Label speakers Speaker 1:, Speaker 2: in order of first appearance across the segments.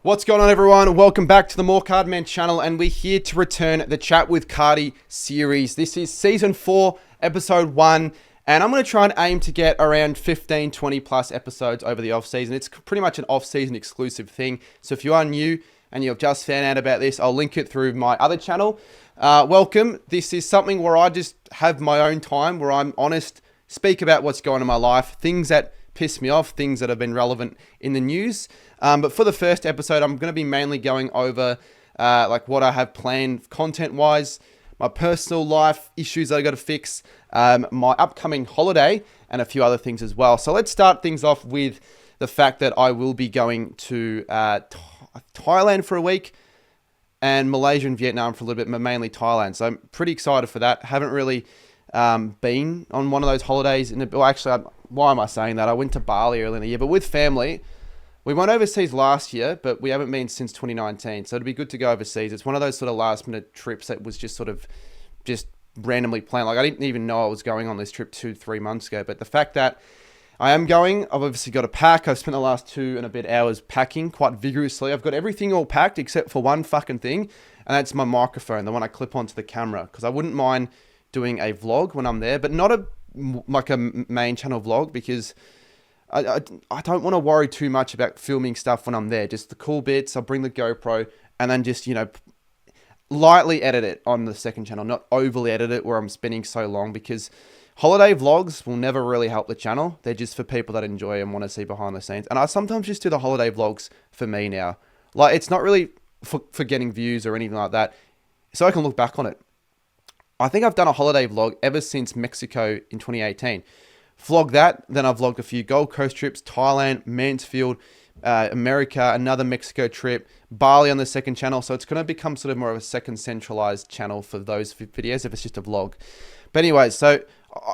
Speaker 1: What's going on, everyone? Welcome back to the More Card Man channel, and we're here to return the Chat with Cardy series. This is season 4, episode 1, and I'm going to try and aim to get around 15, 20 plus episodes over the off season. It's pretty much an off season exclusive thing. So if you are new and you've just found out about this, I'll link it through my other channel. Welcome. This is something where I just have my own time, where I'm honest, speak about what's going on in my life, things that piss me off, things that have been relevant in the news. But for the first episode, I'm going to be mainly going over like what I have planned content-wise, my personal life issues that I got to fix, my upcoming holiday, and a few other things as well. So let's start things off with the fact that I will be going to Thailand for a week, and Malaysia and Vietnam for a little bit, but mainly Thailand. So I'm pretty excited for that. Haven't really been on one of those holidays. Why am I saying that? I went to Bali earlier in the year, but with family. We went overseas last year, but we haven't been since 2019. So it'd be good to go overseas. It's one of those sort of last minute trips that was just randomly planned. Like I didn't even know I was going on this trip 2-3 months ago. But the fact that I am going, I've obviously got to pack. I've spent the last 2 and a bit hours packing quite vigorously. I've got everything all packed except for one fucking thing. And that's my microphone, the one I clip onto the camera. Because I wouldn't mind doing a vlog when I'm there, but not a main channel vlog, because I don't want to worry too much about filming stuff when I'm there. Just the cool bits, I'll bring the GoPro and then just, lightly edit it on the second channel, not overly edit it where I'm spending so long, because holiday vlogs will never really help the channel. They're just for people that enjoy and want to see behind the scenes. And I sometimes just do the holiday vlogs for me now. Like, it's not really for getting views or anything like that, so I can look back on it. I think I've done a holiday vlog ever since Mexico in 2018. Vlog that, then I've vlogged a few Gold Coast trips, Thailand, Mansfield, America, another Mexico trip, Bali on the second channel. So it's going to become sort of more of a second centralized channel for those videos if it's just a vlog. But anyway, so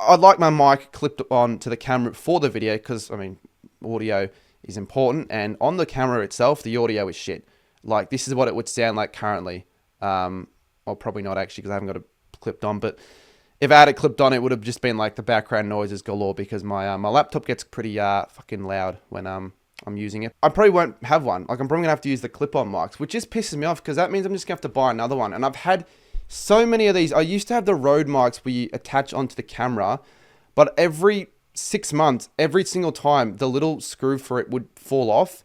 Speaker 1: I'd like my mic clipped on to the camera for the video because, audio is important. And on the camera itself, the audio is shit. Like, this is what it would sound like currently. Or probably not actually, because I haven't got it clipped on, but if I had it clipped on, it would have just been like the background noises galore, because my laptop gets pretty fucking loud when I'm using it. I probably won't have one. Like, I'm probably gonna have to use the clip-on mics, which just pisses me off, because that means I'm just gonna have to buy another one. And I've had so many of these. I used to have the Rode mics where you attach onto the camera, but every 6 months, every single time, the little screw for it would fall off,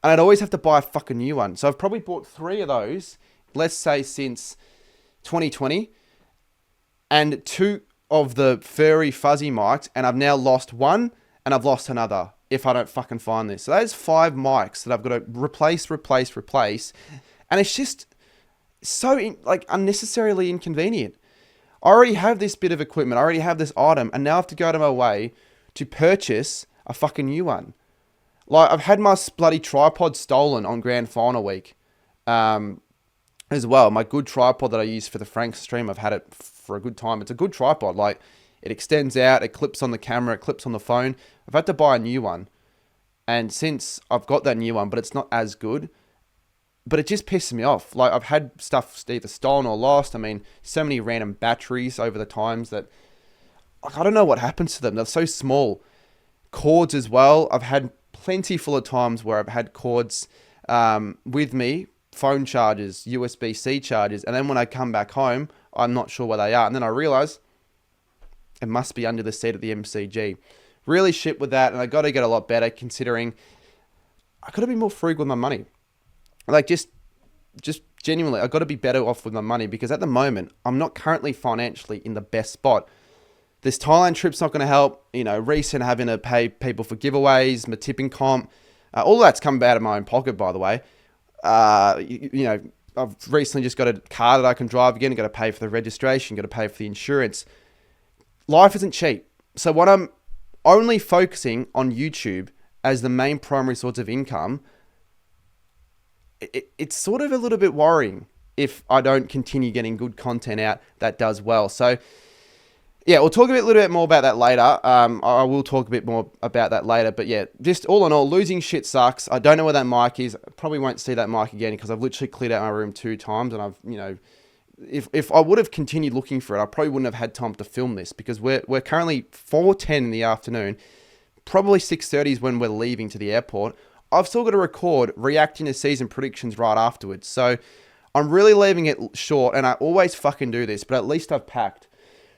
Speaker 1: and I'd always have to buy a fucking new one. So I've probably bought 3 of those, let's say since 2020. And 2 of the furry fuzzy mics, and I've now lost one, and I've lost another if I don't fucking find this. So that's 5 mics that I've got to replace. And it's just so unnecessarily inconvenient. I already have this bit of equipment. I already have this item, and now I have to go out of my way to purchase a fucking new one. Like, I've had my bloody tripod stolen on grand final week. As well, my good tripod that I use for the Frank stream, I've had it for a good time. It's a good tripod. Like, it extends out, it clips on the camera, it clips on the phone. I've had to buy a new one. And since I've got that new one, but it's not as good, but it just pisses me off. Like, I've had stuff either stolen or lost. So many random batteries over the times that, I don't know what happens to them. They're so small. Cords as well. I've had plenty full of times where I've had cords with me, phone chargers, USB-C chargers, and then when I come back home, I'm not sure where they are, and then I realize it must be under the seat of the MCG. Really shit with that, and I got to get a lot better, considering I got to be more frugal with my money. Like, just genuinely, I got to be better off with my money, because at the moment, I'm not currently financially in the best spot. This Thailand trip's not going to help. Recent having to pay people for giveaways, my tipping comp, all that's come out of my own pocket, by the way. I've recently just got a car that I can drive again. I've got to pay for the registration, got to pay for the insurance. Life isn't cheap. So when I'm only focusing on YouTube as the main primary source of income, it's sort of a little bit worrying if I don't continue getting good content out that does well. So yeah, we'll talk a little bit more about that later. I will talk a bit more about that later. But yeah, just all in all, losing shit sucks. I don't know where that mic is. I probably won't see that mic again, because I've literally cleared out my room 2 times. And I've, if I would have continued looking for it, I probably wouldn't have had time to film this, because we're currently 4:10 in the afternoon. Probably 6:30 is when we're leaving to the airport. I've still got to record reacting to season predictions right afterwards. So I'm really leaving it short, and I always fucking do this, but at least I've packed.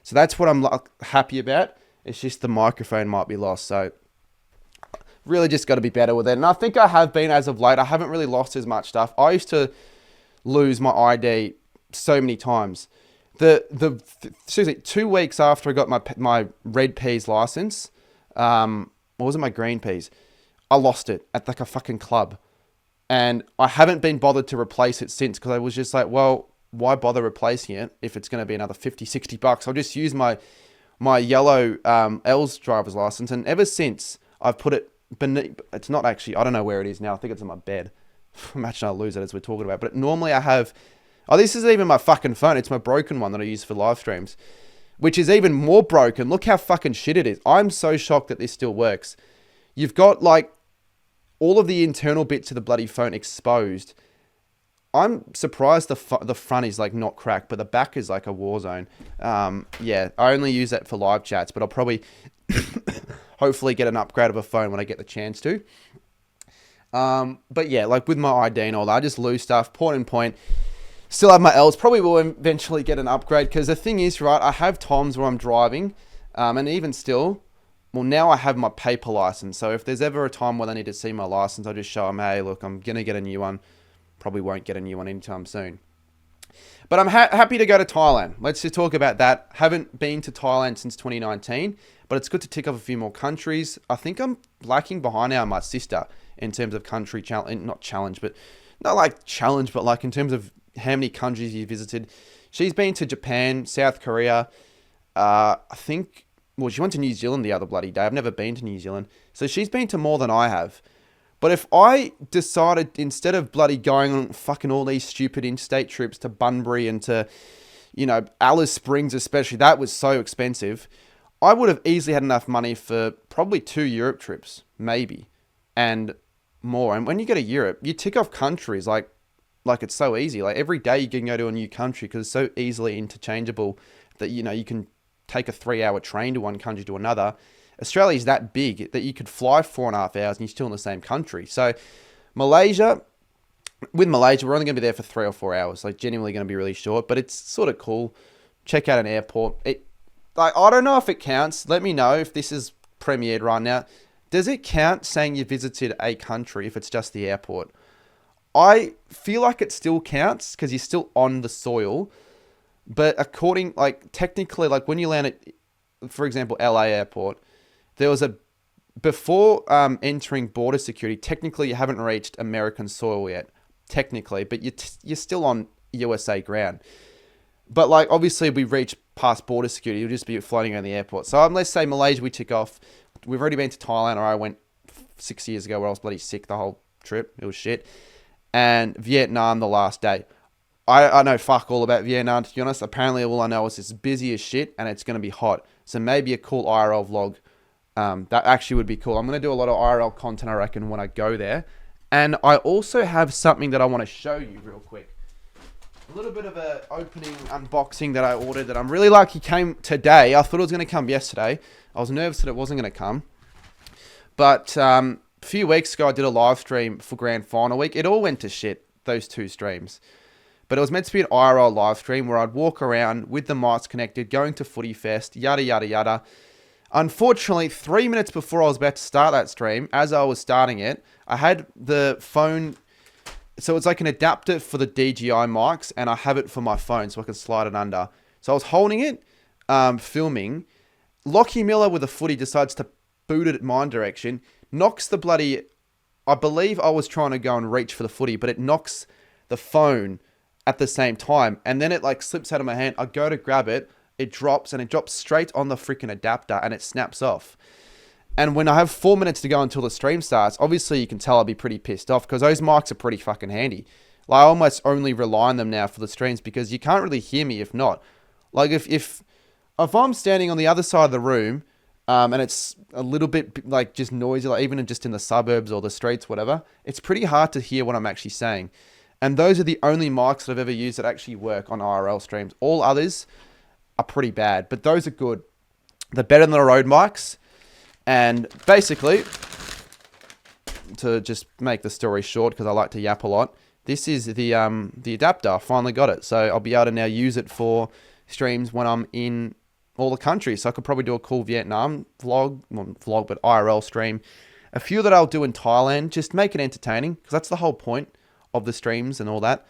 Speaker 1: So that's what I'm happy about. It's just the microphone might be lost. So really just got to be better with it. And I think I have been as of late. I haven't really lost as much stuff. I used to lose my ID so many times. Seriously, 2 weeks after I got my red peas license, or was it my green peas? I lost it at like a fucking club. And I haven't been bothered to replace it since, because I was just like, well, why bother replacing it if it's going to be another 50, 60 bucks? I'll just use my yellow L's driver's license. And ever since, I've put it beneath. It's not actually, I don't know where it is now. I think it's on my bed. Imagine I lose it as we're talking about. But normally I have, this isn't even my fucking phone. It's my broken one that I use for live streams, which is even more broken. Look how fucking shit it is. I'm so shocked that this still works. You've got like all of the internal bits of the bloody phone exposed. I'm surprised the front is like not cracked, but the back is like a war zone. Yeah, I only use that for live chats, but I'll probably hopefully get an upgrade of a phone when I get the chance to. But yeah, like with my ID and all that, I just lose stuff. Point. Still have my L's. Probably will eventually get an upgrade, because the thing is, right, I have times where I'm driving, and even still, well, now I have my paper license. So if there's ever a time where they need to see my license, I just show them, hey, look, I'm going to get a new one. Probably won't get a new one anytime soon. But I'm happy to go to Thailand. Let's just talk about that. Haven't been to Thailand since 2019, but it's good to tick off a few more countries. I think I'm lacking behind now my sister in terms of country challenge, but like in terms of how many countries you visited. She's been to Japan, South Korea. I think, well, she went to New Zealand the other bloody day. I've never been to New Zealand. So she's been to more than I have. But if I decided, instead of bloody going on fucking all these stupid interstate trips to Bunbury and to, Alice Springs especially, that was so expensive, I would have easily had enough money for probably 2 Europe trips, maybe, and more. And when you go to Europe, you tick off countries like it's so easy. Like every day you can go to a new country because it's so easily interchangeable that, you can take a 3-hour train to one country to another. Australia is that big that you could fly 4.5 hours and you're still in the same country. So Malaysia, we're only going to be there for 3 or 4 hours. Like genuinely going to be really short, but it's sort of cool. Check out an airport. I don't know if it counts. Let me know if this is premiered right now. Does it count saying you visited a country if it's just the airport? I feel like it still counts because you're still on the soil. But technically, when you land at, for example, LA airport, there was before entering border security, technically you haven't reached American soil yet, technically, but you're still on USA ground. But obviously we reach past border security, you'll just be floating around the airport. So let's say Malaysia, we tick off. We've already been to Thailand, or I went 6 years ago where I was bloody sick the whole trip. It was shit. And Vietnam the last day. I know fuck all about Vietnam, to be honest. Apparently all I know is it's busy as shit and it's going to be hot. So maybe a cool IRL vlog. That actually would be cool. I'm going to do a lot of IRL content, I reckon, when I go there. And I also have something that I want to show you real quick. A little bit of an opening unboxing that I ordered that I'm really lucky came today. I thought it was going to come yesterday. I was nervous that it wasn't going to come. But a few weeks ago, I did a live stream for Grand Final week. It all went to shit, those 2 streams. But it was meant to be an IRL live stream where I'd walk around with the mics connected, going to Footy Fest, yada, yada, yada. Unfortunately, 3 minutes before I was about to start that stream, as I was starting it, I had the phone. So it's like an adapter for the DJI mics, and I have it for my phone so I can slide it under. So I was holding it, filming. Lockie Miller with a footy decides to boot it at my direction, knocks the bloody. I believe I was trying to go and reach for the footy, but it knocks the phone at the same time, and then it slips out of my hand. I go to grab it, it drops, and it drops straight on the freaking adapter, and it snaps off. And when I have 4 minutes to go until the stream starts, obviously you can tell I'll be pretty pissed off because those mics are pretty fucking handy. I almost only rely on them now for the streams because you can't really hear me if not. If I'm standing on the other side of the room, and it's a little bit just noisy, even just in the suburbs or the streets, whatever, it's pretty hard to hear what I'm actually saying. And those are the only mics that I've ever used that actually work on IRL streams. All others are pretty bad, but those are good. They're better than the Rode mics. And basically, to just make the story short, because I like to yap a lot, this is the adapter. I finally got it. So I'll be able to now use it for streams when I'm in all the countries. So I could probably do a cool Vietnam vlog, but IRL stream. A few that I'll do in Thailand, just make it entertaining, because that's the whole point of the streams and all that.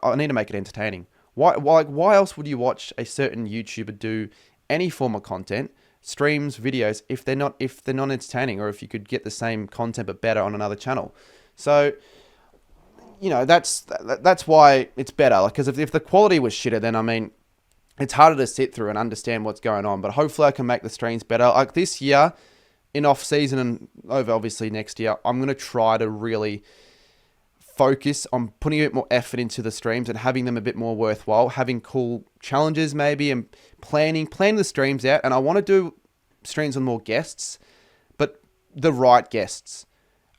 Speaker 1: I need to make it entertaining. Why else would you watch a certain YouTuber do any form of content, streams, videos, if they're not entertaining, or if you could get the same content but better on another channel? So, you know, that's why it's better. Like, because if the quality was shitter, then I mean, it's harder to sit through and understand what's going on. But hopefully I can make the streams better. Like this year, in off season and over obviously next year, I'm going to try to really focus on putting a bit more effort into the streams and having them a bit more worthwhile, having cool challenges maybe, and planning the streams out. And I want to do streams with more guests, but the right guests.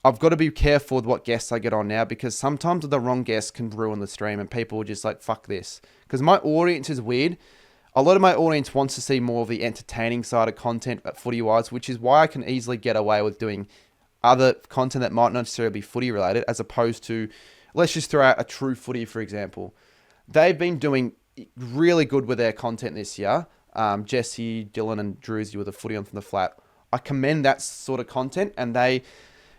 Speaker 1: I've got to be careful with what guests I get on now, because sometimes the wrong guests can ruin the stream and people are just like, fuck this. Because my audience is weird. A lot of my audience wants to see more of the entertaining side of content footy-wise, which is why I can easily get away with doing other content that might not necessarily be footy related, as opposed to, let's just throw out a True Footy, for example. They've been doing really good with their content this year. Jesse, Dylan and Druzy with the footy on from the flat. I commend that sort of content, and they,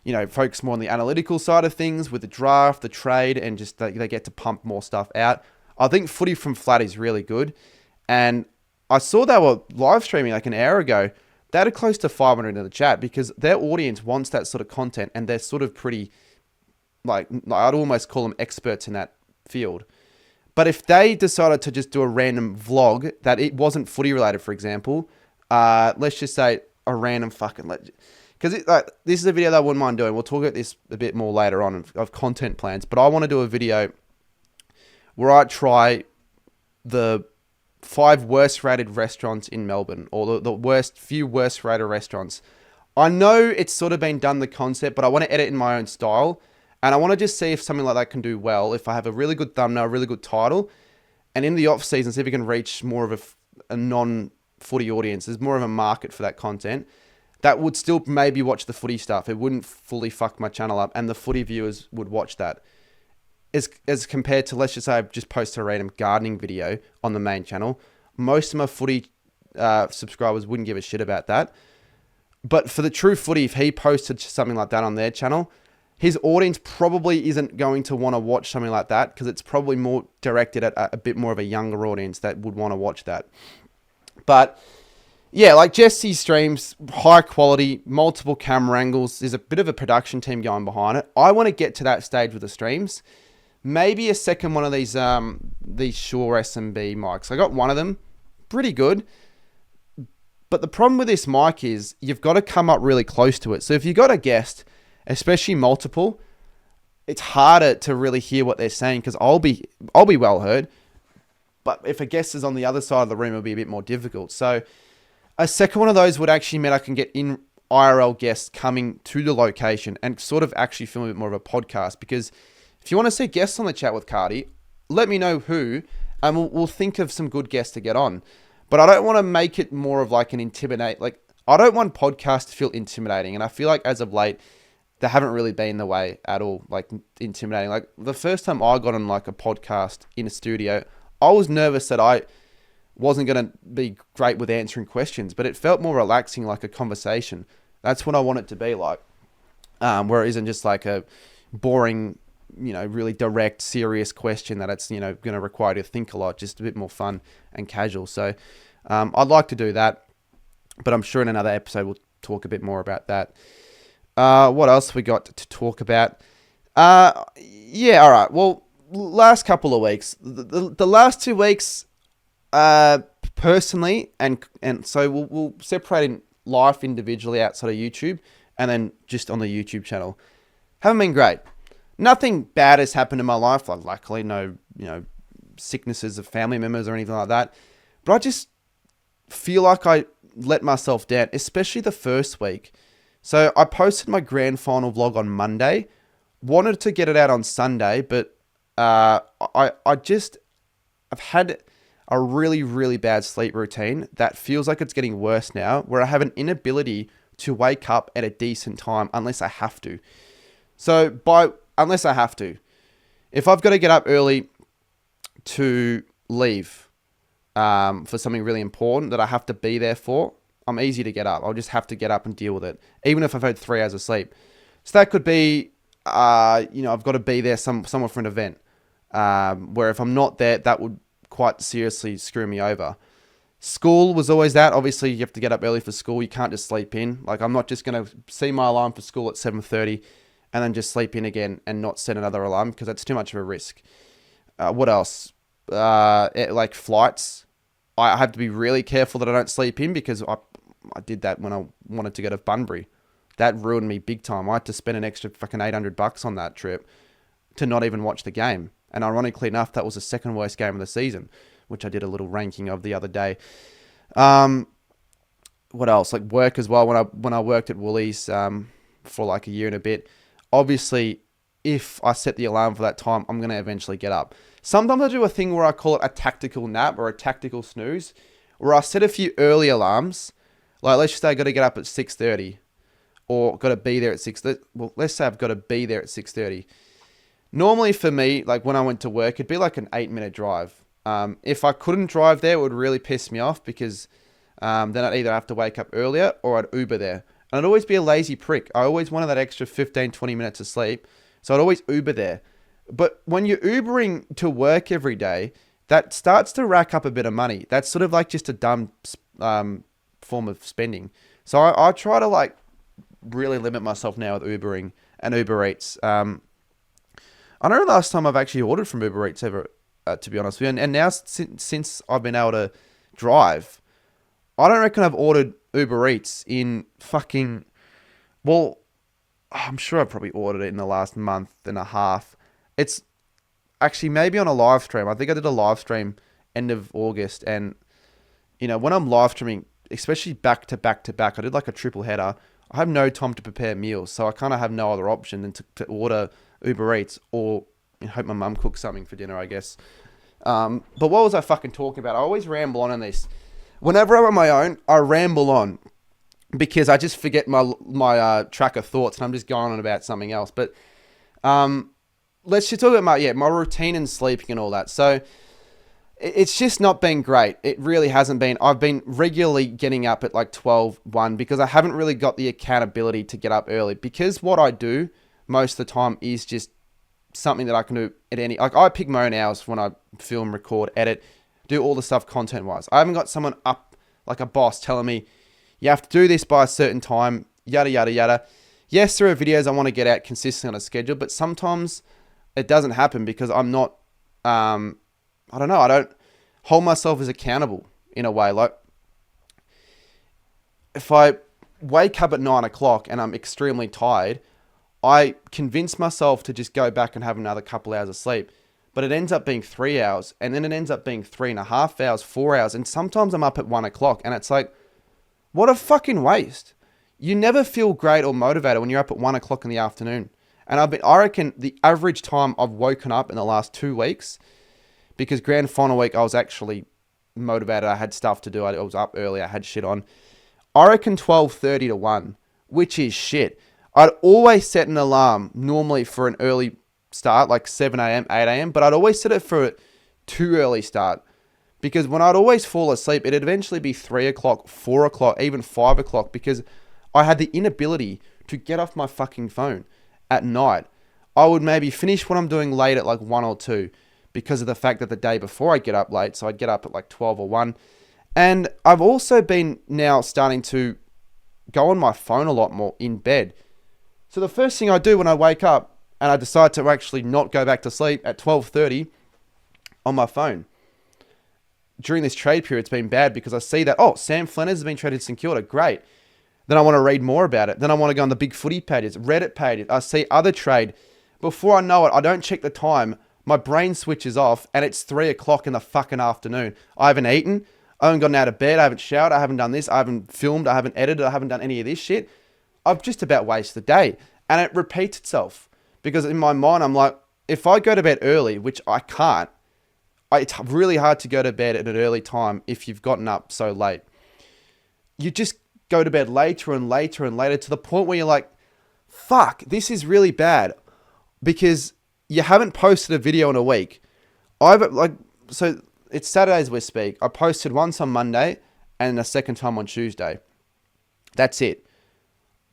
Speaker 1: you know, focus more on the analytical side of things with the draft, the trade, and just they get to pump more stuff out. I think Footy from Flat is really good. And I saw they were live streaming like an hour ago. They had close to 500 in the chat, because their audience wants that sort of content, and they're sort of pretty, like I'd almost call them experts in that field. But if they decided to just do a random vlog that it wasn't footy related, for example, let's just say a random fucking, because this is a video that I wouldn't mind doing. We'll talk about this a bit more later on of content plans. But I want to do a video where I try the 5 worst rated restaurants in Melbourne, or the few worst rated restaurants. I know it's sort of been done, the concept, but I want to edit in my own style. And I want to just see if something like that can do well. If I have a really good thumbnail, a really good title, and in the off season, see if we can reach more of a non-footy audience. There's more of a market for that content that would still maybe watch the footy stuff. It wouldn't fully fuck my channel up, and the footy viewers would watch that. As compared to, let's just say I just posted a random gardening video on the main channel. Most of my footy subscribers wouldn't give a shit about that. But for the True Footy, if he posted something like that on their channel, his audience probably isn't going to want to watch something like that, because it's probably more directed at a bit more of a younger audience that would want to watch that. But yeah, like Jesse's streams, high quality, multiple camera angles. There's a bit of a production team going behind it. I want to get to that stage with the streams. Maybe a second one of these Shure SMB mics. I got one of them, pretty good. But the problem with this mic is you've got to come up really close to it. So if you got a guest, especially multiple, it's harder to really hear what they're saying, because I'll be well heard. But if a guest is on the other side of the room, it'll be a bit more difficult. So a second one of those would actually mean I can get in IRL guests coming to the location and sort of actually film a bit more of a podcast. Because if you want to see guests on the chat with Cardy, let me know who, and we'll think of some good guests to get on. But I don't want to make it more of like an I don't want podcasts to feel intimidating. And I feel like as of late, they haven't really been the way at all, like intimidating. Like the first time I got on like a podcast in a studio, I was nervous that I wasn't going to be great with answering questions, but it felt more relaxing, like a conversation. That's what I want it to be like, where it isn't just like a boring, really direct, serious question that it's, going to require you to think a lot, just a bit more fun and casual. So I'd like to do that, but I'm sure in another episode we'll talk a bit more about that. What else we got to talk about? Yeah, all right. Well, last couple of weeks, the last 2 weeks, personally, and so we'll separate in life individually outside of YouTube, and then just on the YouTube channel, haven't been great. Nothing bad has happened in my life. Like, luckily, no, sicknesses of family members or anything like that. But I just feel like I let myself down, especially the first week. So I posted my grand final vlog on Monday. Wanted to get it out on Sunday, but I've had a really, really bad sleep routine that feels like it's getting worse now, where I have an inability to wake up at a decent time unless I have to. So unless I have to, if I've got to get up early to leave for something really important that I have to be there for, I'm easy to get up. I'll just have to get up and deal with it, even if I've had 3 hours of sleep. So that could be, I've got to be there somewhere for an event, where if I'm not there, that would quite seriously screw me over. School was always that. Obviously, you have to get up early for school. You can't just sleep in. Like, I'm not just going to see my alarm for school at 7:30 and then just sleep in again and not set another alarm, because that's too much of a risk. What else? Like flights. I have to be really careful that I don't sleep in, because I did that when I wanted to go to Bunbury. That ruined me big time. I had to spend an extra fucking $800 on that trip to not even watch the game. And ironically enough, that was the second worst game of the season, which I did a little ranking of the other day. What else? Like work as well. When I worked at Woolies for like a year and a bit, obviously, if I set the alarm for that time, I'm going to eventually get up. Sometimes I do a thing where I call it a tactical nap or a tactical snooze, where I set a few early alarms. Like, let's just say I got to get up at 6:30, or got to be there at 6. Well, let's say I've got to be there at 6:30. Normally for me, like when I went to work, it'd be like an 8-minute drive. If I couldn't drive there, it would really piss me off, because then I'd either have to wake up earlier or I'd Uber there. And I'd always be a lazy prick. I always wanted that extra 15, 20 minutes of sleep. So I'd always Uber there. But when you're Ubering to work every day, that starts to rack up a bit of money. That's sort of like just a dumb form of spending. So I try to like really limit myself now with Ubering and Uber Eats. I don't know the last time I've actually ordered from Uber Eats ever, to be honest with you. And now since I've been able to drive, I don't reckon I've ordered Uber Eats in fucking... Well, I'm sure I've probably ordered it in the last month and a half. It's actually maybe on a live stream. I think I did a live stream end of August. And, when I'm live streaming, especially back to back to back, I did like a triple header. I have no time to prepare meals. So I kind of have no other option than to order Uber Eats, or hope my mum cooks something for dinner, I guess. But what was I fucking talking about? I always ramble on this. Whenever I'm on my own, I ramble on, because I just forget my track of thoughts, and I'm just going on about something else. But let's just talk about my routine and sleeping and all that. So it's just not been great. It really hasn't been. I've been regularly getting up at like 12:01, because I haven't really got the accountability to get up early, because what I do most of the time is just something that I can do at any... Like, I pick my own hours when I film, record, edit, do all the stuff content-wise. I haven't got someone up, like a boss, telling me, you have to do this by a certain time, yada, yada, yada. Yes, there are videos I want to get out consistently on a schedule, but sometimes it doesn't happen because I'm not... I don't hold myself as accountable in a way. Like, if I wake up at 9 o'clock and I'm extremely tired, I convince myself to just go back and have another couple hours of sleep, but it ends up being 3 hours, and then it ends up being 3.5 hours, 4 hours, and sometimes I'm up at 1 o'clock, and it's like, what a fucking waste. You never feel great or motivated when you're up at 1 o'clock in the afternoon. And I reckon the average time I've woken up in the last 2 weeks, because grand final week I was actually motivated, I had stuff to do, I was up early, I had shit on, I reckon 12:30 to 1, which is shit. I'd always set an alarm normally for an early start, like 7 a.m., 8 a.m., but I'd always set it for a too early start, because when I'd always fall asleep, it'd eventually be 3 o'clock, 4 o'clock, even 5 o'clock, because I had the inability to get off my fucking phone at night. I would maybe finish what I'm doing late at like 1 or 2, because of the fact that the day before I get up late, so I'd get up at like 12 or 1. And I've also been now starting to go on my phone a lot more in bed. So the first thing I do when I wake up and I decide to actually not go back to sleep at 12:30 on my phone. During this trade period, it's been bad because I see that, Sam Flanners has been traded to St Kilda. Great. Then I want to read more about it. Then I want to go on the big footy pages, Reddit pages. I see other trade. Before I know it, I don't check the time. My brain switches off and it's 3 o'clock in the fucking afternoon. I haven't eaten. I haven't gotten out of bed. I haven't showered. I haven't done this. I haven't filmed. I haven't edited. I haven't done any of this shit. I've just about wasted the day. And it repeats itself. Because in my mind, I'm like, if I go to bed early, which I can't, it's really hard to go to bed at an early time if you've gotten up so late. You just go to bed later and later and later to the point where you're like, fuck, this is really bad because you haven't posted a video in a week. So it's Saturday as we speak. I posted once on Monday and a second time on Tuesday. That's it.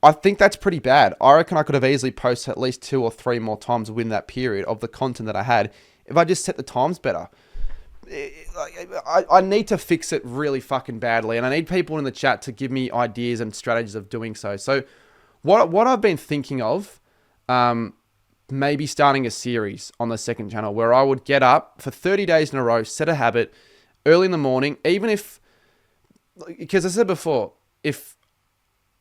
Speaker 1: I think that's pretty bad. I reckon I could have easily posted at least 2 or 3 more times within that period of the content that I had if I just set the times better. I need to fix it really fucking badly, and I need people in the chat to give me ideas and strategies of doing so. So what I've been thinking of, maybe starting a series on the second channel where I would get up for 30 days in a row, set a habit early in the morning, even if, because I said before, if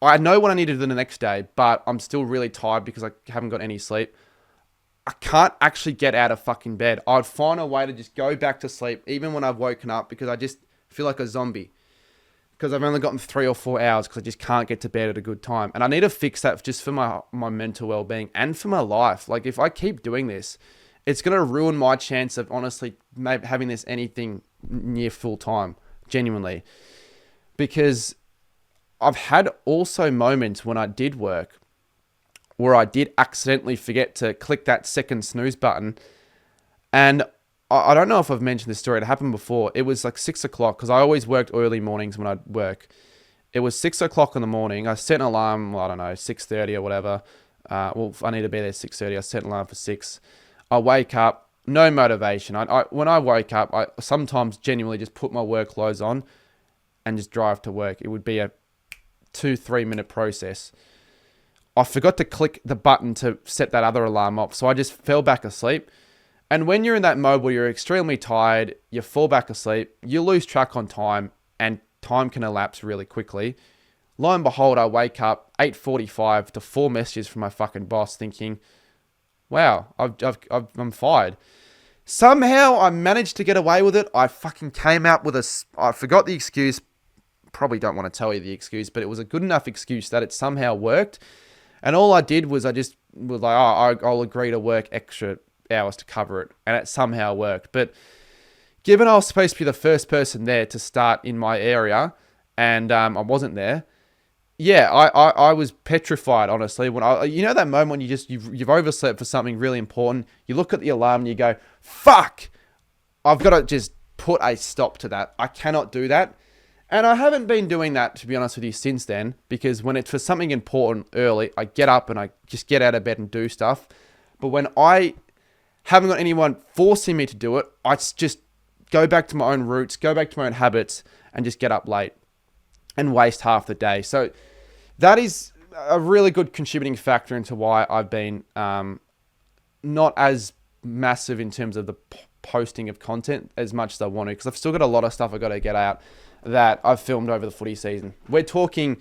Speaker 1: I know what I need to do the next day, but I'm still really tired because I haven't got any sleep, I can't actually get out of fucking bed. I'd find a way to just go back to sleep even when I've woken up because I just feel like a zombie. Because I've only gotten 3 or 4 hours because I just can't get to bed at a good time. And I need to fix that just for my mental well-being and for my life. Like, if I keep doing this, it's going to ruin my chance of honestly maybe having this anything near full time, genuinely. Because I've had also moments when I did work where I did accidentally forget to click that second snooze button. And I don't know if I've mentioned this story. It happened before. It was like 6 o'clock because I always worked early mornings when I'd work. It was 6 o'clock in the morning. I set an alarm, I don't know, 6:30 or whatever. Well, I need to be there 6:30. I set an alarm for 6. I wake up, no motivation. When I woke up, I sometimes genuinely just put my work clothes on and just drive to work. It would be a 2-3 minute process. I forgot to click the button to set that other alarm off, so I just fell back asleep. And when you're in that mode where you're extremely tired, you fall back asleep, you lose track on time, and time can elapse really quickly. Lo and behold, I wake up 8:45 to 4 messages from my fucking boss thinking, wow, I'm fired. Somehow I managed to get away with it. I fucking came out with I forgot the excuse. Probably don't want to tell you the excuse, but it was a good enough excuse that it somehow worked. And all I did was I just was like, oh, I'll agree to work extra hours to cover it. And it somehow worked. But given I was supposed to be the first person there to start in my area and I wasn't there, yeah, I was petrified, honestly. When that moment when you've overslept for something really important, you look at the alarm and you go, fuck, I've got to just put a stop to that. I cannot do that. And I haven't been doing that, to be honest with you, since then, because when it's for something important early, I get up and I just get out of bed and do stuff. But when I haven't got anyone forcing me to do it, I just go back to my own roots, go back to my own habits, and just get up late and waste half the day. So that is a really good contributing factor into why I've been not as massive in terms of the posting of content as much as I want to, because I've still got a lot of stuff I've got to get out that I've filmed over the footy season. We're talking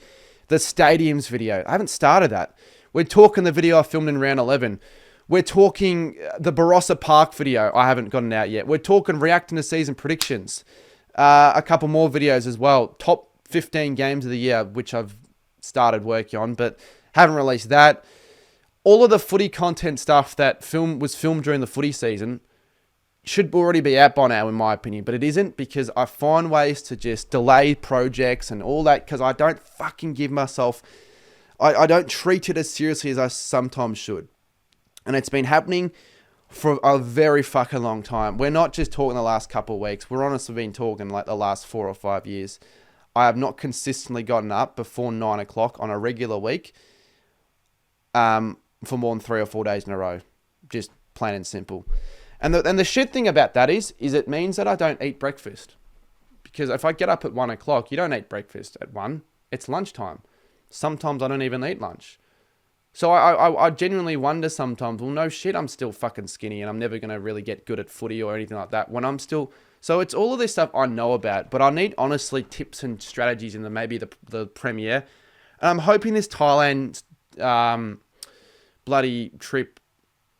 Speaker 1: the stadiums video. I haven't started that. We're talking the video I filmed in round 11. We're talking the Barossa Park video. I haven't gotten out yet. We're talking reacting to season predictions. A couple more videos as well. Top 15 games of the year, which I've started working on, but haven't released that. All of the footy content stuff that was filmed during the footy season should already be out by now, in my opinion, but it isn't, because I find ways to just delay projects and all that, because I don't fucking give myself, I don't treat it as seriously as I sometimes should. And it's been happening for a very fucking long time. We're not just talking the last couple of weeks. We're honestly been talking like the last 4 or 5 years. I have not consistently gotten up before 9 o'clock on a regular week for more than 3 or 4 days in a row. Just plain and simple. And the shit thing about that is it means that I don't eat breakfast. Because if I get up at 1 o'clock, you don't eat breakfast at 1. It's lunchtime. Sometimes I don't even eat lunch. So I genuinely wonder sometimes, well, no shit, I'm still fucking skinny and I'm never going to really get good at footy or anything like that when I'm still... So it's all of this stuff I know about, but I need, honestly, tips and strategies in maybe the premiere. And I'm hoping this Thailand bloody trip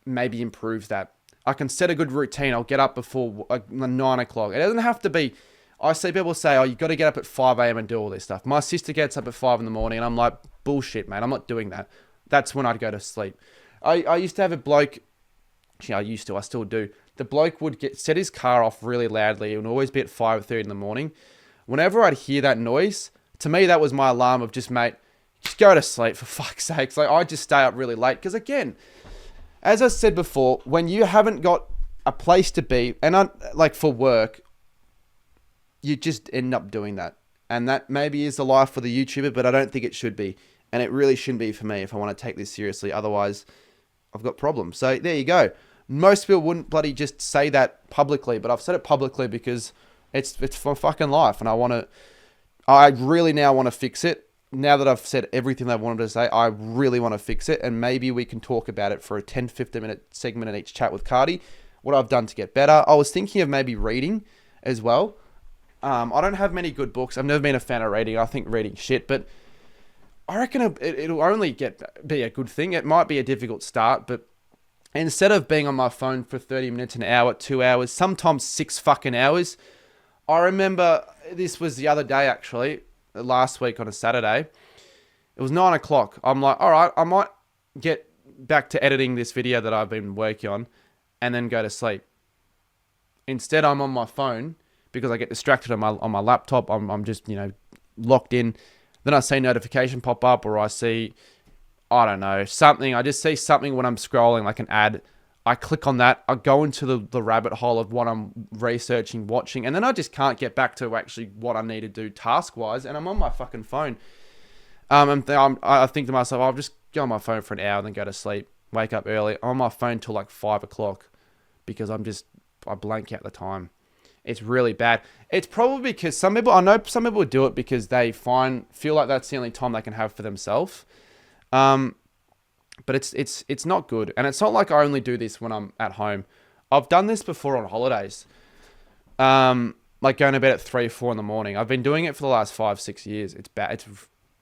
Speaker 1: maybe improves that. I can set a good routine. I'll get up before 9 o'clock. It doesn't have to be... I see people say, oh, you've got to get up at 5 a.m. and do all this stuff. My sister gets up at 5 in the morning and I'm like, bullshit, man. I'm not doing that. That's when I'd go to sleep. I used to have a bloke... Actually, I still do. The bloke would set his car off really loudly. It would always be at 5:30 in the morning. Whenever I'd hear that noise, to me, that was my alarm of just, mate, just go to sleep for fuck's sakes. Like, I just stay up really late because, again, as I said before, when you haven't got a place to be, and like for work, you just end up doing that. And that maybe is the life for the YouTuber, but I don't think it should be. And it really shouldn't be for me if I want to take this seriously. Otherwise, I've got problems. So there you go. Most people wouldn't bloody just say that publicly, but I've said it publicly because it's for fucking life. And I really now want to fix it. Now that I've said everything that I wanted to say, I really want to fix it. And maybe we can talk about it for a 10, 15 minute segment in each chat with Cardy. What I've done to get better. I was thinking of maybe reading as well. I don't have many good books. I've never been a fan of reading. I think reading shit, but I reckon it'll only be a good thing. It might be a difficult start, but instead of being on my phone for 30 minutes, an hour, 2 hours, sometimes 6 fucking hours. I remember this was the other day, actually, last week on a Saturday. It was 9 o'clock. I'm like, all right, I might get back to editing this video that I've been working on and then go to sleep. Instead, I'm on my phone because I get distracted on my laptop. I'm just, locked in. Then I see notification pop up, or I see, I don't know, something. I just see something when I'm scrolling, like an ad. I click on that. I go into the rabbit hole of what I'm researching, watching, and then I just can't get back to actually what I need to do task-wise, and I'm on my fucking phone. I think to myself, I'll just go on my phone for an hour and then go to sleep, wake up early. I'm on my phone till like 5 o'clock because I blank out the time. It's really bad. It's probably because I know some people do it because they feel like that's the only time they can have for themselves. But it's not good. And it's not like I only do this when I'm at home. I've done this before on holidays. Like going to bed at 3, 4 in the morning. I've been doing it for the last 5, 6 years. It's bad.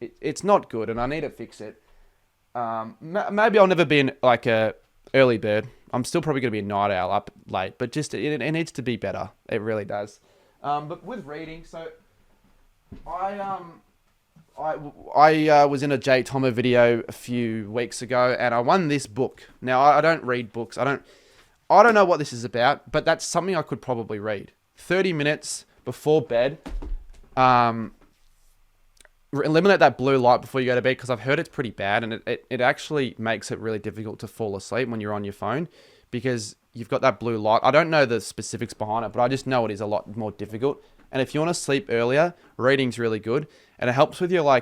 Speaker 1: It's not good, and I need to fix it. Maybe I'll never be like a early bird. I'm still probably going to be a night owl, up late, but just it needs to be better. It really does. But with reading, so I was in a Jay Thomas video a few weeks ago, and I won this book. Now I don't read books. I don't know what this is about, but that's something I could probably read. 30 minutes before bed. Eliminate that blue light before you go to bed, because I've heard it's pretty bad, and it actually makes it really difficult to fall asleep when you're on your phone because you've got that blue light. I don't know the specifics behind it, but I just know it is a lot more difficult. And if you want to sleep earlier, reading's really good, and it helps with your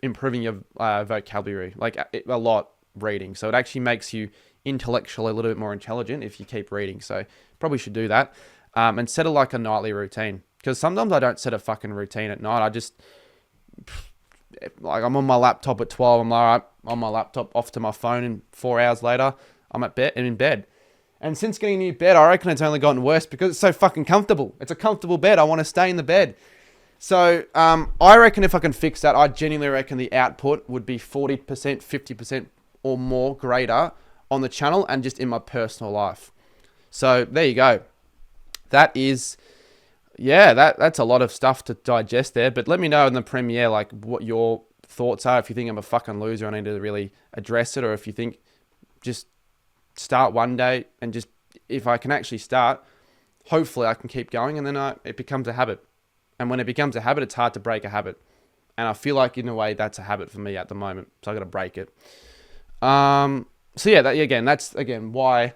Speaker 1: improving your vocabulary, a lot, reading. So it actually makes you intellectually a little bit more intelligent if you keep reading. So probably should do that, and set a nightly routine, because sometimes I don't set a fucking routine at night. I just I'm on my laptop at 12. I'm like, on my laptop, off to my phone, and 4 hours later, I'm in bed. And since getting a new bed, I reckon it's only gotten worse because it's so fucking comfortable. It's a comfortable bed. I want to stay in the bed. So I reckon if I can fix that, I genuinely reckon the output would be 40%, 50% or more greater on the channel and just in my personal life. So there you go. That is... Yeah, that's a lot of stuff to digest there. But let me know in the premiere, what your thoughts are. If you think I'm a fucking loser, I need to really address it. Or if you think just start one day and just, if I can actually start, hopefully I can keep going, and then it becomes a habit. And when it becomes a habit, it's hard to break a habit. And I feel like, in a way, that's a habit for me at the moment. So I got to break it. So yeah, that's why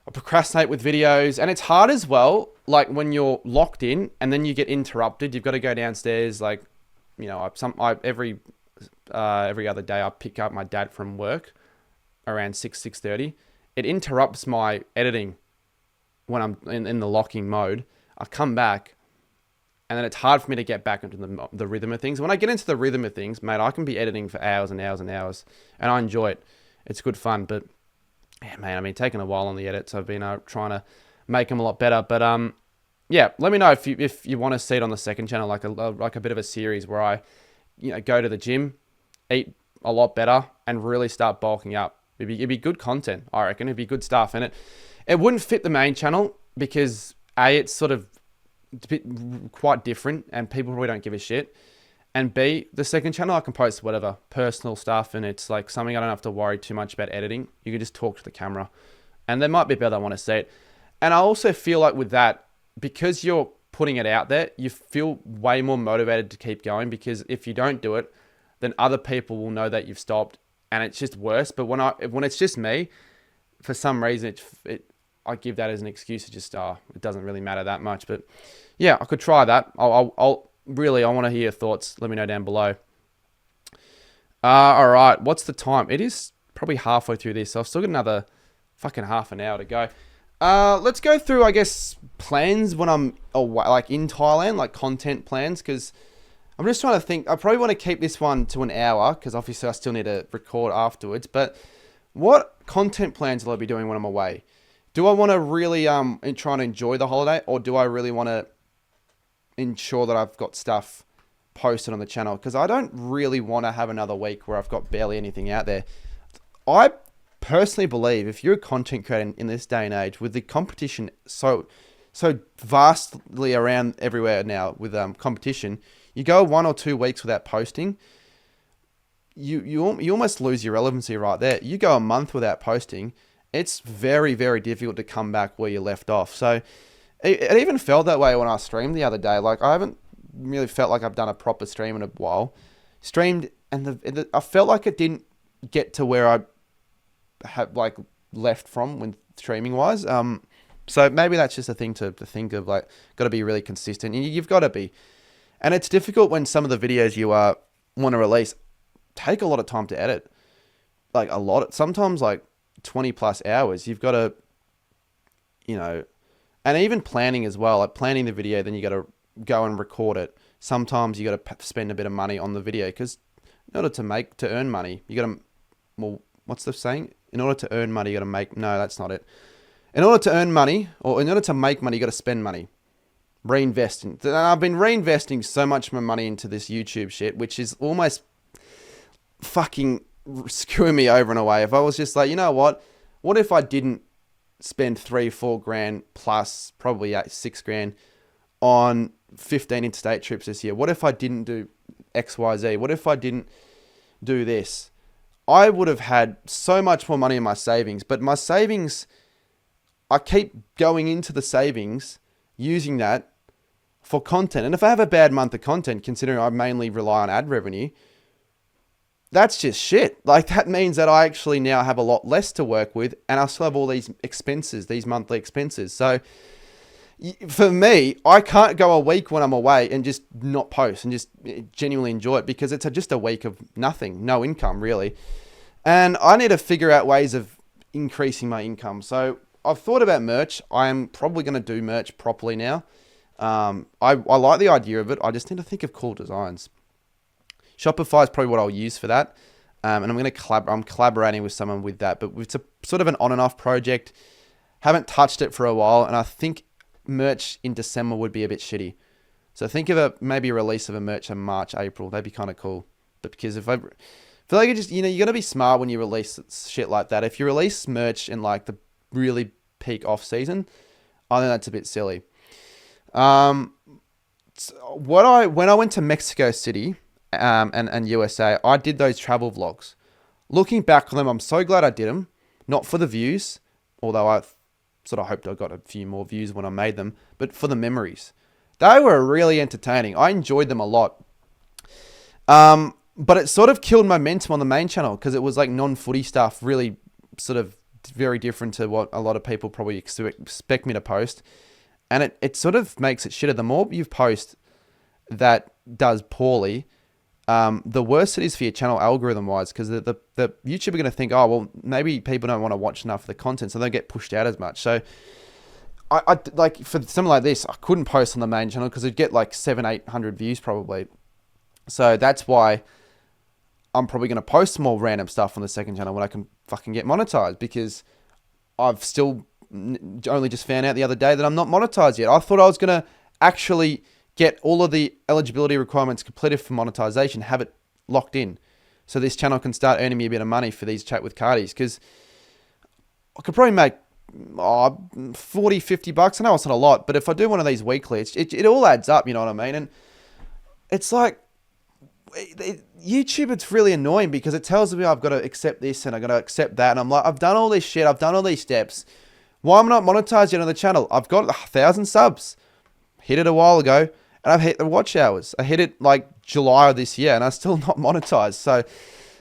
Speaker 1: I procrastinate with videos. And it's hard as well, when you're locked in and then you get interrupted. You've got to go downstairs. Every other day I pick up my dad from work around 6:30. It interrupts my editing when I'm in the locking mode. I come back, and then it's hard for me to get back into the rhythm of things. When I get into the rhythm of things, mate, I can be editing for hours and hours and hours, and I enjoy it. It's good fun, but yeah, man, taking a while on the edits. I've been trying to make them a lot better, but yeah, let me know if you want to see it on the second channel, like a bit of a series where I, go to the gym, eat a lot better, and really start bulking up. It'd be good content, I reckon. It'd be good stuff, and it wouldn't fit the main channel because it's sort of quite different, and people probably don't give a shit. And B, the second channel, I can post whatever, personal stuff, and it's something I don't have to worry too much about editing. You can just talk to the camera. And there might be people that want to see it. And I also feel like with that, because you're putting it out there, you feel way more motivated to keep going, because if you don't do it, then other people will know that you've stopped, and it's just worse. But when it's just me, for some reason, I give that as an excuse to just it doesn't really matter that much. But yeah, I could try that. I'll really, I want to hear your thoughts. Let me know down below. All right, what's the time? It is probably halfway through this, so I've still got another fucking half an hour to go. Let's go through, I guess, plans when I'm away, like in Thailand, like content plans, because I'm just trying to think. I probably want to keep this one to an hour, because obviously I still need to record afterwards. But what content plans will I be doing when I'm away? Do I want to really try and enjoy the holiday, or do I really want to ensure that I've got stuff posted on the channel? Because I don't really want to have another week where I've got barely anything out there. I personally believe if you're a content creator in this day and age, with the competition so vastly around everywhere now with competition, you go 1 or 2 weeks without posting, you almost lose your relevancy right there. You go a month without posting, it's very, very difficult to come back where you left off. So it even felt that way when I streamed the other day. Like, I haven't really felt like I've done a proper stream in a while. Streamed, and I felt like it didn't get to where I have like left from when streaming wise. So maybe that's just a thing to think of. Like, got to be really consistent. You've got to be, and it's difficult when some of the videos you want to release take a lot of time to edit. Like sometimes like 20 plus hours. You've got to, and even planning as well. Like planning the video, then you got to go and record it. Sometimes you got to spend a bit of money on the video, because in order to earn money, you got to, well, what's the saying? In order to earn money, you got to make, no, that's not it. In order to earn money, or in order to make money, you got to spend money. Reinvesting. And I've been reinvesting so much of my money into this YouTube shit, which is almost fucking screwing me over in a way. If I was just like, you know what if I didn't spend 3-4 grand plus probably 6 grand on 15 interstate trips this year? What if I didn't do XYZ? What if I didn't do this? I would have had so much more money in my savings. But my savings, I keep going into the savings, using that for content. And if I have a bad month of content, considering I mainly rely on ad revenue, that's just shit. Like, that means that I actually now have a lot less to work with, and I still have all these expenses, these monthly expenses. So for me, I can't go a week when I'm away and just not post and just genuinely enjoy it, because it's just a week of nothing, no income really. And I need to figure out ways of increasing my income. So I've thought about merch. I am probably going to do merch properly now. I like the idea of it. I just need to think of cool designs. Shopify is probably what I'll use for that. And I'm collaborating with someone with that, but it's a sort of an on and off project. Haven't touched it for a while, and I think merch in December would be a bit shitty. So think of maybe a release of a merch in March, April. That'd be kind of cool. But because if I feel like it just, you got to be smart when you release shit like that. If you release merch in like the really peak off season, I think that's a bit silly. When I went to Mexico City, and USA, I did those travel vlogs. Looking back on them, I'm so glad I did them. Not for the views, although I sort of hoped I got a few more views when I made them, but for the memories. They were really entertaining. I enjoyed them a lot. But it sort of killed momentum on the main channel, because it was like non-footy stuff, really sort of very different to what a lot of people probably expect me to post. And it sort of makes it shitter. The more you post that does poorly, the worse it is for your channel algorithm wise, because the YouTube are going to think, oh, well, maybe people don't want to watch enough of the content, so they don't get pushed out as much. So I like, for something like this, I couldn't post on the main channel because it'd get like 700-800 views probably. So that's why I'm probably going to post more random stuff on the second channel when I can fucking get monetized, because I've still only just found out the other day that I'm not monetized yet. I thought I was going to actually get all of the eligibility requirements completed for monetization, have it locked in, so this channel can start earning me a bit of money for these Chat with Cardys, because I could probably make $40-50. I know it's not a lot, but if I do one of these weekly, it all adds up, you know what I mean? And it's like, YouTube, it's really annoying because it tells me I've got to accept this and I've got to accept that, and I'm like, I've done all this shit, I've done all these steps. Why am I not monetized yet on the channel? I've got 1,000 subs. Hit it a while ago, And I've hit the watch hours. I hit it like July of this year and I'm still not monetized. So,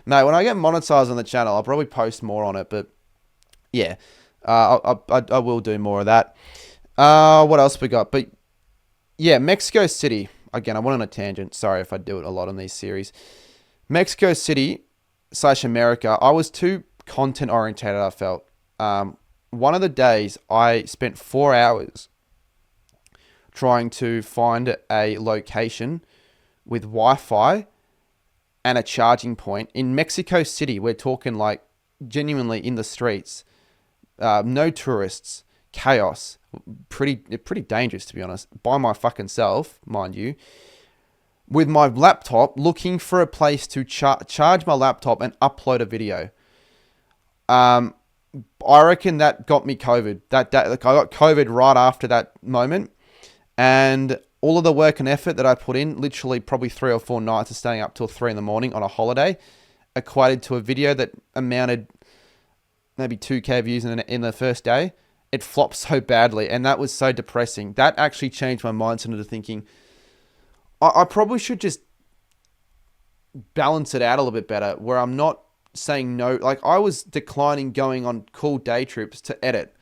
Speaker 1: mate, when I get monetized on the channel, I'll probably post more on it. But yeah, I will do more of that. What else we got? But yeah, Mexico City. Again, I went on a tangent. Sorry if I do it a lot on these series. Mexico City / America. I was too content orientated, I felt. One of the days I spent 4 hours trying to find a location with Wi-Fi and a charging point in Mexico City. We're talking like genuinely in the streets, no tourists, chaos, pretty dangerous to be honest. By my fucking self, mind you, with my laptop looking for a place to charge my laptop and upload a video. I reckon that got me COVID. That day, like I got COVID right after that moment, and all of the work and effort that I put in, literally probably 3 or 4 nights of staying up till 3 in the morning on a holiday, equated to a video that amounted maybe 2K views in the first day. It flopped so badly, and that was so depressing. That actually changed my mindset into thinking, I probably should just balance it out a little bit better, where I'm not saying no. Like I was declining going on cool day trips to edit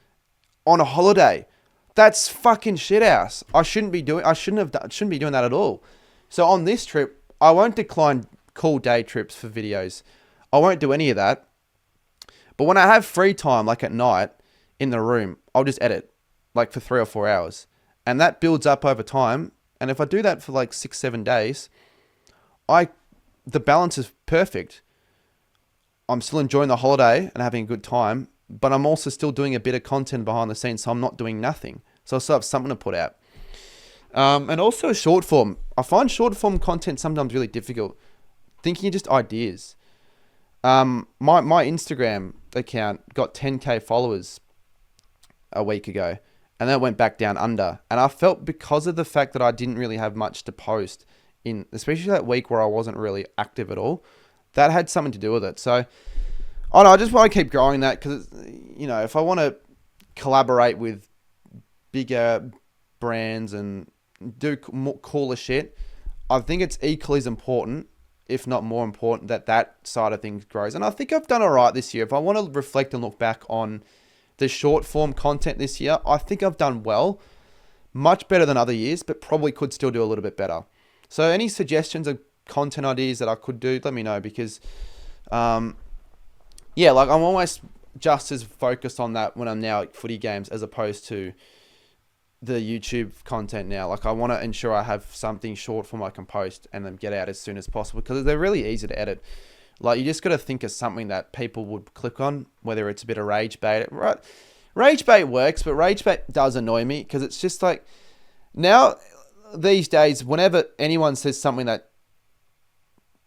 Speaker 1: on a holiday. That's fucking shit house. I shouldn't be doing that at all. So on this trip, I won't decline cool day trips for videos. I won't do any of that. But when I have free time, like at night in the room, I'll just edit like for 3 or 4 hours. And that builds up over time. And if I do that for like 6-7 days, the balance is perfect. I'm still enjoying the holiday and having a good time, but I'm also still doing a bit of content behind the scenes, so I'm not doing nothing. So I still have something to put out. And also short form. I find short form content sometimes really difficult. Thinking of just ideas. My Instagram account got 10K followers a week ago, and then it went back down under. And I felt because of the fact that I didn't really have much to post in, especially that week where I wasn't really active at all, that had something to do with it. So, I don't know, I just want to keep growing that because, you know, if I want to collaborate with bigger brands and do more cooler shit, I think it's equally as important, if not more important, that side of things grows. And I think I've done all right this year. If I want to reflect and look back on the short form content this year, I think I've done well, much better than other years, but probably could still do a little bit better. So any suggestions of content ideas that I could do, let me know, because yeah, like I'm almost just as focused on that when I'm now at footy games as opposed to the YouTube content now. Like I want to ensure I have something short form I can post and then get out as soon as possible because they're really easy to edit. Like you just got to think of something that people would click on, whether it's a bit of rage bait. Right? Rage bait works, but rage bait does annoy me because it's just like now these days, whenever anyone says something that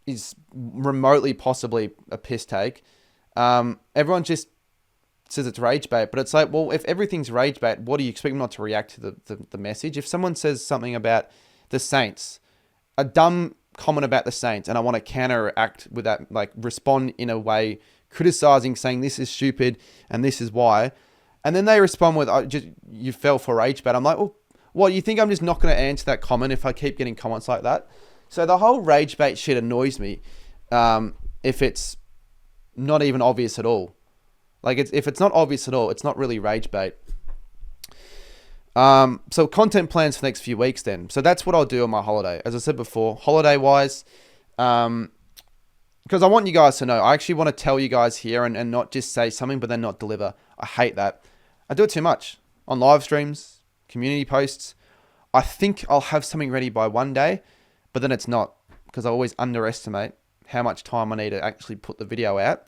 Speaker 1: is remotely possibly a piss take, everyone just says it's rage bait. But it's like, well, if everything's rage bait, what do you expect them not to react to the message? If someone says something about the Saints, a dumb comment about the Saints, and I want to counteract with that, like respond in a way, criticizing, saying this is stupid and this is why, and then they respond with, you fell for rage bait. I'm like, well, what, you think I'm just not going to answer that comment if I keep getting comments like that? So the whole rage bait shit annoys me if it's not even obvious at all. Like if it's not obvious at all, it's not really rage bait. So content plans for the next few weeks then. So that's what I'll do on my holiday. As I said before, holiday wise, because I want you guys to know, I actually want to tell you guys here and not just say something but then not deliver. I hate that. I do it too much on live streams, community posts. I think I'll have something ready by one day, but then it's not because I always underestimate how much time I need to actually put the video out.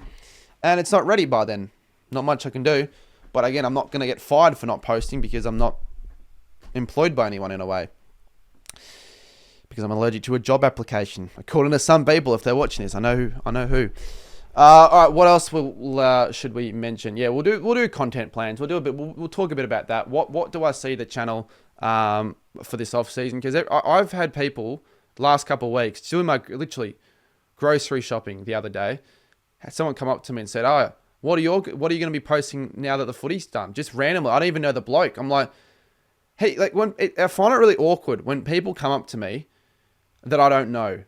Speaker 1: And it's not ready by then. Not much I can do. But again, I'm not going to get fired for not posting because I'm not employed by anyone in a way. Because I'm allergic to a job application. According to some people, if they're watching this, I know who. All right, what else should we mention? Yeah, we'll do content plans. We'll talk a bit about that. What do I see the channel for this off season? Because I've had people last couple of weeks doing my literally grocery shopping the other day. Had someone come up to me and said, "Oh, what are you going to be posting now that the footy's done?" Just randomly. I don't even know the bloke. I'm like, Hey, like I find it really awkward when people come up to me that I don't know.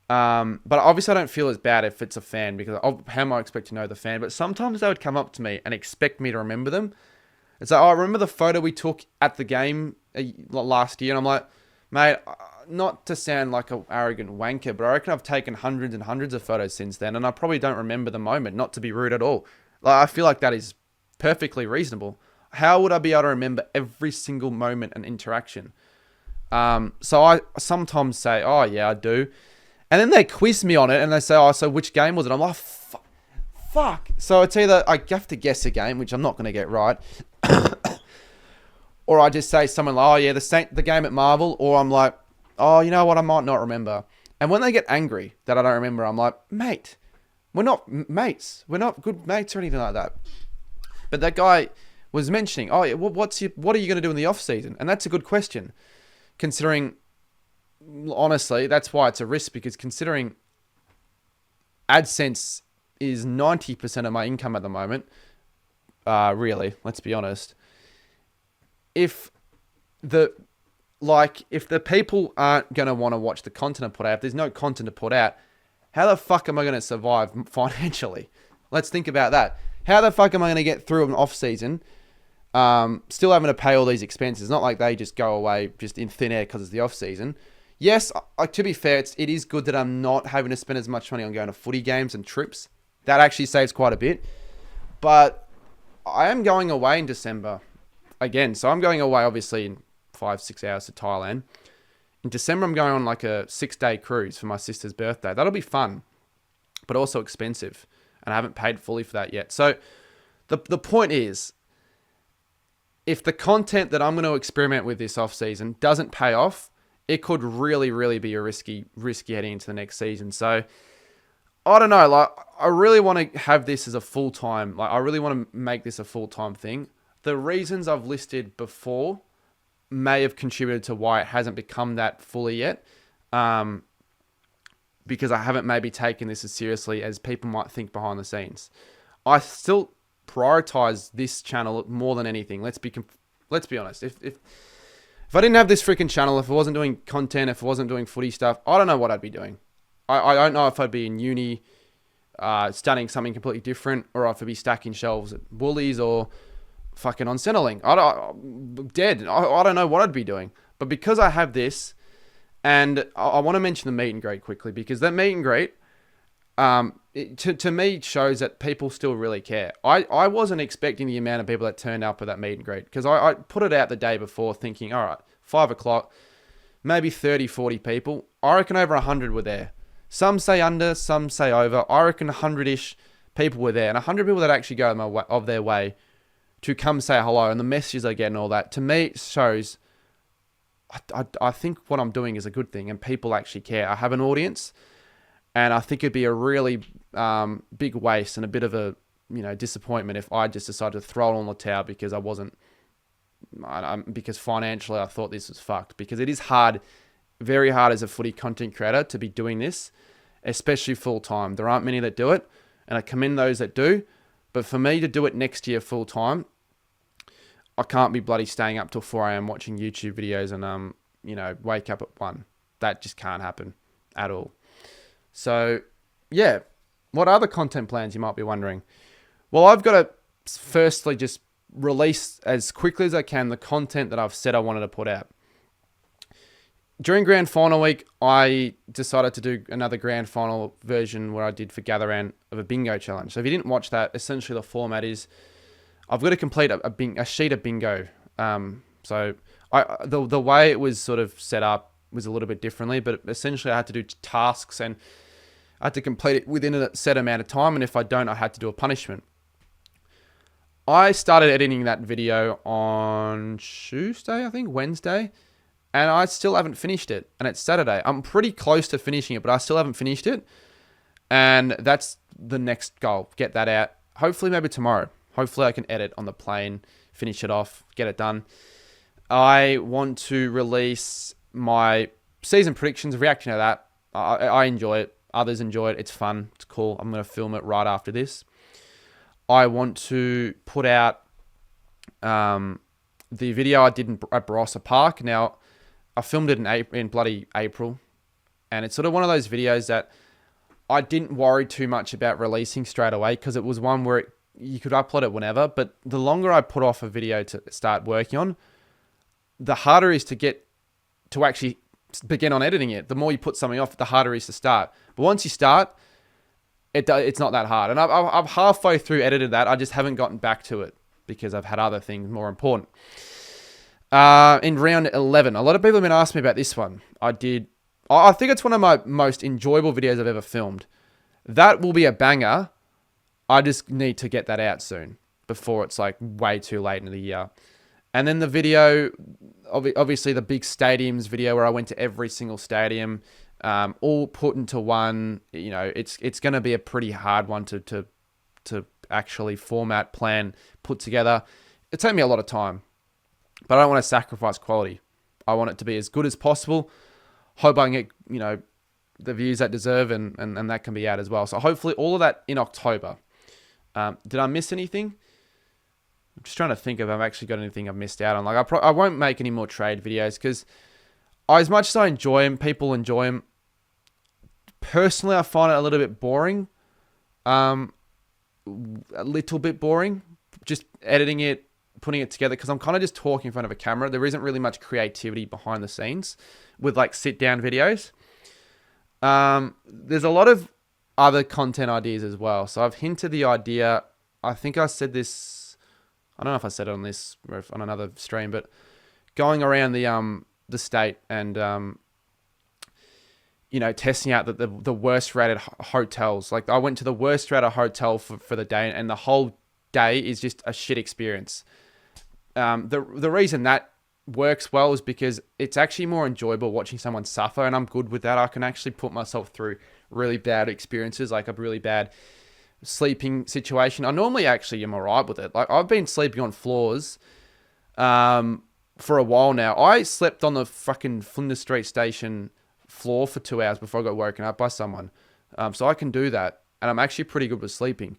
Speaker 1: But obviously I don't feel as bad if it's a fan because how am I expect to know the fan? But sometimes they would come up to me and expect me to remember them. It's like, oh, I remember the photo we took at the game last year. And I'm like, mate, not to sound like an arrogant wanker, but I reckon I've taken hundreds and hundreds of photos since then. And I probably don't remember the moment, not to be rude at all. Like, I feel like that is perfectly reasonable. How would I be able to remember every single moment and interaction? So I sometimes say, oh, yeah, I do. And then they quiz me on it and they say, oh, so which game was it? I'm like, fuck. So it's either I have to guess a game, which I'm not going to get right. Or I just say something like, oh, yeah, the game at Marvel. Or I'm like, oh, you know what? I might not remember. And when they get angry that I don't remember, I'm like, mate, we're not mates. We're not good mates or anything like that. But that guy was mentioning, oh, yeah, what are you going to do in the off season? And that's a good question, considering, honestly, that's why it's a risk, because considering AdSense is 90% of my income at the moment, really, let's be honest. If the people aren't going to want to watch the content I put out, if there's no content to put out, how the fuck am I going to survive financially? Let's think about that. How the fuck am I going to get through an off season, still having to pay all these expenses? Not like they just go away just in thin air because it's the off season. Yes, to be fair, it is good that I'm not having to spend as much money on going to footy games and trips. That actually saves quite a bit. But I am going away in December again. So I'm going away, obviously, in 5-6 hours to Thailand. In December, I'm going on like a 6-day cruise for my sister's birthday. That'll be fun, but also expensive. And I haven't paid fully for that yet. So the point is, if the content that I'm going to experiment with this off season doesn't pay off, it could really, really be a risky heading into the next season. So I don't know. Like, I really want to have this as a full-time. Like, I really want to make this a full-time thing. The reasons I've listed before may have contributed to why it hasn't become that fully yet. Because I haven't maybe taken this as seriously as people might think behind the scenes. I still prioritize this channel more than anything. Let's be honest. If I didn't have this freaking channel, if I wasn't doing content, if I wasn't doing footy stuff, I don't know what I'd be doing. I don't know if I'd be in uni, studying something completely different, or if I'd be stacking shelves at Woolies or fucking on Centrelink. I'm dead. I don't know what I'd be doing. But because I have this, and I want to mention the meet and greet quickly, because that meet and greet, to me, shows that people still really care. I wasn't expecting the amount of people that turned up at that meet and greet, because I put it out the day before thinking, all right, 5 o'clock, maybe 30, 40 people. I reckon over 100 were there. Some say under, some say over. I reckon 100-ish people were there, and 100 people that actually go of their way to come say hello, and the messages I get and all that, to me, it shows I think what I'm doing is a good thing, and people actually care. I have an audience, and I think it'd be a really big waste and a bit of a disappointment if I just decided to throw it on the towel because because financially I thought this was fucked. Because it is hard, very hard as a footy content creator to be doing this, especially full time. There aren't many that do it, and I commend those that do. But for me to do it next year full time, I can't be bloody staying up till 4 a.m. watching YouTube videos and wake up at 1. That just can't happen at all. So, yeah. What other content plans, you might be wondering? Well, I've got to firstly just release as quickly as I can the content that I've said I wanted to put out. During grand final week, I decided to do another grand final version where I did for Gather Round of a bingo challenge. So if you didn't watch that, essentially the format is I've got to complete a sheet of bingo. So the way it was sort of set up was a little bit differently, but essentially I had to do tasks and I had to complete it within a set amount of time. And if I don't, I had to do a punishment. I started editing that video on Wednesday, and I still haven't finished it. And it's Saturday. I'm pretty close to finishing it, but I still haven't finished it. And that's the next goal. Get that out. Hopefully maybe tomorrow. Hopefully I can edit on the plane, finish it off, get it done. I want to release my season predictions, reaction to that. I enjoy it. Others enjoy it. It's fun. It's cool. I'm going to film it right after this. I want to put out the video I did at Barossa Park. Now, I filmed it in bloody April, and it's sort of one of those videos that I didn't worry too much about releasing straight away because it was one where you could upload it whenever. But the longer I put off a video to start working on, the harder it is to actually begin on editing it. The more you put something off, the harder it is to start. But once you start, it's not that hard. And I'm halfway through edited that. I just haven't gotten back to it because I've had other things more important. In round 11, a lot of people have been asking me about this one. I think it's one of my most enjoyable videos I've ever filmed. That will be a banger. I just need to get that out soon before it's like way too late in the year. And then the video, obviously the big stadiums video where I went to every single stadium, all put into one. You know, it's going to be a pretty hard one to actually format, plan, put together. It took me a lot of time, but I don't want to sacrifice quality. I want it to be as good as possible. Hope I can get, you know, the views that deserve and that can be out as well. So hopefully all of that in October. Did I miss anything? I'm just trying to think if I've actually got anything I've missed out on. Like I won't make any more trade videos because as much as I enjoy them, people enjoy them. Personally, I find it a little bit boring. A little bit boring. Just editing it, putting it together because I'm kind of just talking in front of a camera. There isn't really much creativity behind the scenes with like sit down videos. There's a lot of other content ideas as well. So I've hinted the idea. I think I said this. I don't know if I said it on this or on another stream, but going around the state and you know, testing out the worst rated hotels. Like I went to the worst rated hotel for the day, and the whole day is just a shit experience. The reason that works well is because it's actually more enjoyable watching someone suffer, and I'm good with that. I can actually put myself through really bad experiences, like a really bad sleeping situation. I normally actually am alright with it. Like I've been sleeping on floors for a while now. I slept on the fucking Flinders Street station floor for 2 hours before I got woken up by someone. So I can do that, and I'm actually pretty good with sleeping.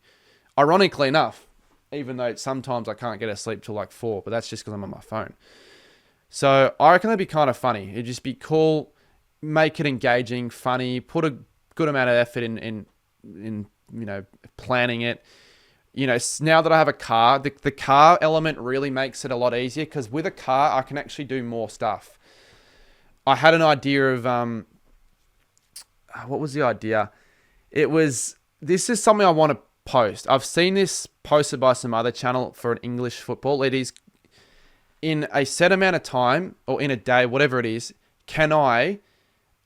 Speaker 1: Ironically enough, even though sometimes I can't get to sleep till like 4, but that's just because I'm on my phone. So I reckon that'd be kind of funny. It'd just be cool, make it engaging, funny, put a good amount of effort in you know, planning it. You know, now that I have a car, the car element really makes it a lot easier because with a car, I can actually do more stuff. I had an idea of, what was the idea? This is something I want to post. I've seen this posted by some other channel for an English football. It is in a set amount of time or in a day, whatever it is, can I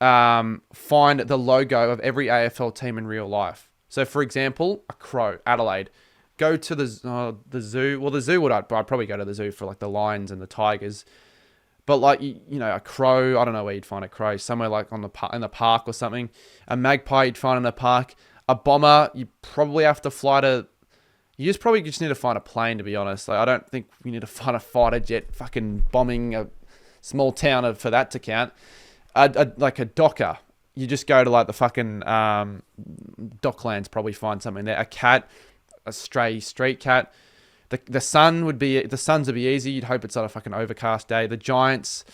Speaker 1: find the logo of every AFL team in real life? So, for example, a Crow, Adelaide. Go to the zoo. Well, the zoo I'd probably go to the zoo for like the lions and the tigers. But like, you know, a crow, I don't know where you'd find a crow. Somewhere like in the park or something. A magpie you'd find in a park. A bomber, you probably have to fly to... You just probably just need to find a plane, to be honest. Like, I don't think you need to find a fighter jet fucking bombing a small town for that to count. Like a docker. You just go to like the fucking Docklands, probably find something there. A cat, a stray street cat. The Suns would be easy. You'd hope it's not a fucking overcast day. The Giants,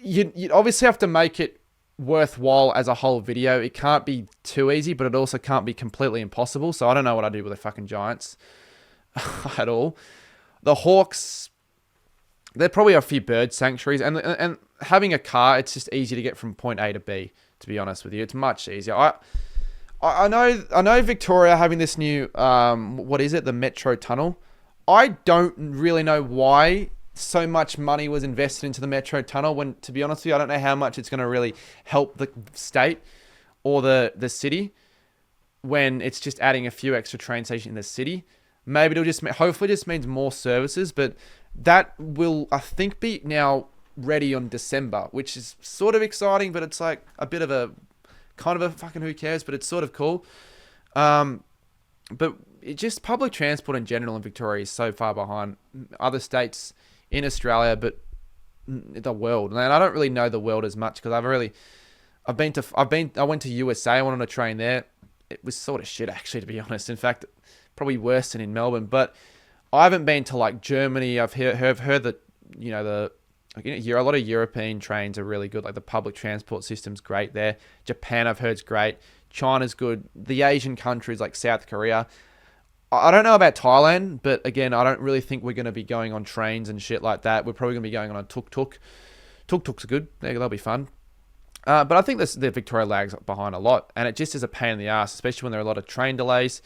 Speaker 1: you'd obviously have to make it worthwhile as a whole video. It can't be too easy, but it also can't be completely impossible. So I don't know what I do with the fucking Giants at all. The Hawks, there probably are a few bird sanctuaries, and having a car, it's just easy to get from point A to B. To be honest with you, it's much easier. I know Victoria having this new what is it, the Metro Tunnel. I don't really know why so much money was invested into the Metro Tunnel when, to be honest with you, I don't know how much it's going to really help the state or the city when it's just adding a few extra train stations in the city. Maybe it'll just, hopefully just means more services, but that will, I think, be now ready on December, which is sort of exciting, but it's like a bit of a, kind of a fucking who cares, but it's sort of cool. But it just, public transport in general in Victoria is so far behind other states in Australia, but the world. And I don't really know the world as much because I went to USA. I went on a train there. It was sort of shit, actually, to be honest. In fact, probably worse than in Melbourne. But I haven't been to like Germany. I've heard that, a lot of European trains are really good. Like the public transport system's great there. Japan, I've heard, is great. China's good. The Asian countries like South Korea. I don't know about Thailand, but again, I don't really think we're going to be going on trains and shit like that. We're probably going to be going on a tuk-tuk. Tuk-tuks are good. They'll be fun. But I think the Victoria lags behind a lot, and it just is a pain in the ass, especially when there are a lot of train delays.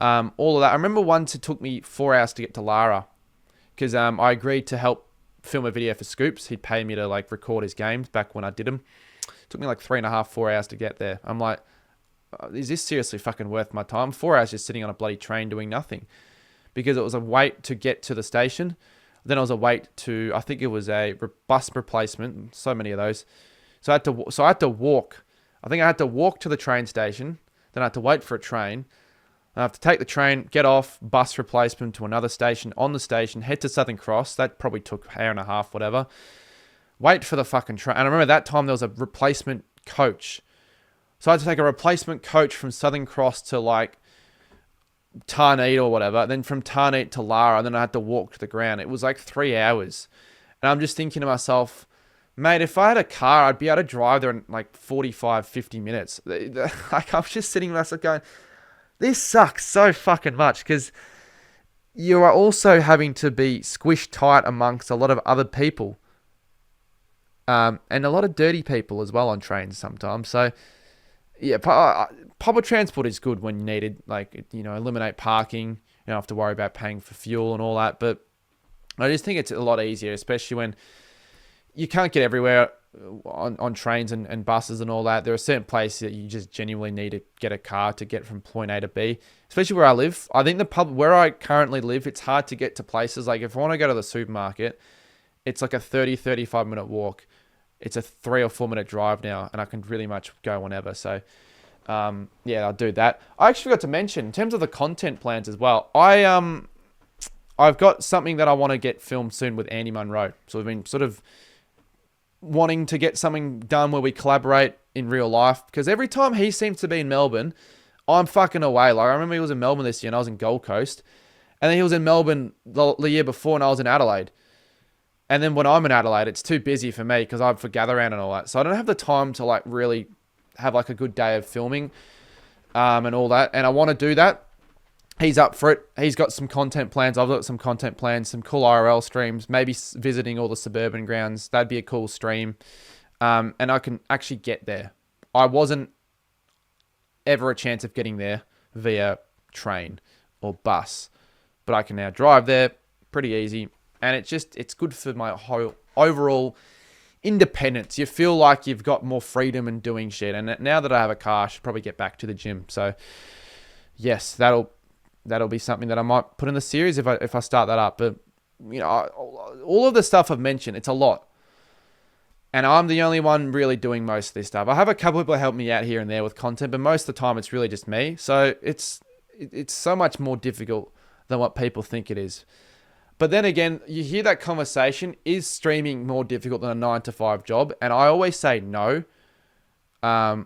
Speaker 1: All of that. I remember once it took me 4 hours to get to Lara because I agreed to help film a video for Scoops. He'd pay me to like record his games back when I did them. It took me like 3.5, 4 hours to get there. I'm like, is this seriously fucking worth my time? 4 hours just sitting on a bloody train doing nothing, because it was a wait to get to the station. Then it was a wait to, I think it was a bus replacement. So many of those. So I had to walk. I think I had to walk to the train station. Then I had to wait for a train. I have to take the train, get off, bus replacement to another station, on the station, head to Southern Cross. That probably took an hour and a half, whatever. Wait for the fucking train. And I remember that time there was a replacement coach. So I had to take a replacement coach from Southern Cross to like Tarneet or whatever. Then from Tarneet to Lara. And then I had to walk to the ground. It was like 3 hours. And I'm just thinking to myself, mate, if I had a car, I'd be able to drive there in like 45, 50 minutes. Like, I'm just sitting there going, this sucks so fucking much, because you are also having to be squished tight amongst a lot of other people. And a lot of dirty people as well on trains sometimes. So, yeah, public transport is good when needed. Like, eliminate parking. You don't have to worry about paying for fuel and all that. But I just think it's a lot easier, especially when you can't get everywhere on trains and buses and all that. There are certain places that you just genuinely need to get a car to get from point A to B, especially where I live. I think where I currently live, it's hard to get to places. Like if I want to go to the supermarket, it's like a 35 minute walk. It's a 3 or 4 minute drive now, and I can really much go whenever. So, yeah, I'll do that. I actually forgot to mention, in terms of the content plans as well, I've got something that I want to get filmed soon with Andy Munro. So we've been sort of wanting to get something done where we collaborate in real life, because every time he seems to be in Melbourne, I'm fucking away. Like I remember he was in Melbourne this year and I was in Gold Coast, and then he was in Melbourne the year before and I was in Adelaide. And then when I'm in Adelaide, it's too busy for me because I'm for gather round and all that. So I don't have the time to like really have like a good day of filming and all that. And I want to do that. He's up for it. He's got some content plans. I've got some content plans, some cool IRL streams, maybe visiting all the suburban grounds. That'd be a cool stream. And I can actually get there. I wasn't ever a chance of getting there via train or bus, but I can now drive there pretty easy. And it's good for my whole overall independence. You feel like you've got more freedom in doing shit. And now that I have a car, I should probably get back to the gym. So yes, that'll be something that I might put in the series if I start that up. But, all of the stuff I've mentioned, it's a lot. And I'm the only one really doing most of this stuff. I have a couple of people help me out here and there with content, but most of the time it's really just me. So it's so much more difficult than what people think it is. But then again, you hear that conversation, is streaming more difficult than a 9-to-5 job? And I always say no.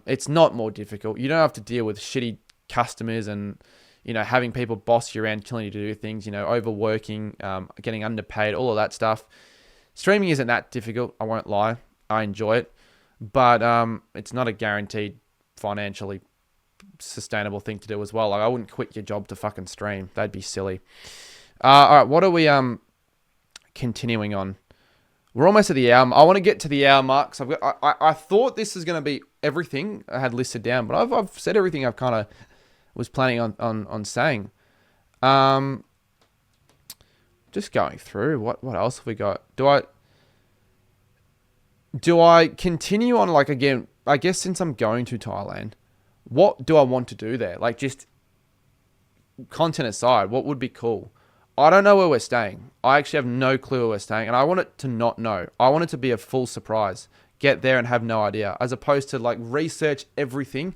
Speaker 1: It's not more difficult. You don't have to deal with shitty customers and having people boss you around, telling you to do things, overworking, getting underpaid, all of that stuff. Streaming isn't that difficult, I won't lie. I enjoy it. But it's not a guaranteed financially sustainable thing to do as well. Like, I wouldn't quit your job to fucking stream. That'd be silly. All right, what are we continuing on? We're almost at the hour. I want to get to the hour mark. So I thought this was going to be everything I had listed down, but I've said everything I've kind of was planning on saying. Just going through, what else have we got? Do I continue on, like, again, I guess since I'm going to Thailand, what do I want to do there? Like, just content aside, what would be cool? I don't know where we're staying. I actually have no clue where we're staying, and I want it to not know. I want it to be a full surprise. Get there and have no idea, as opposed to like research everything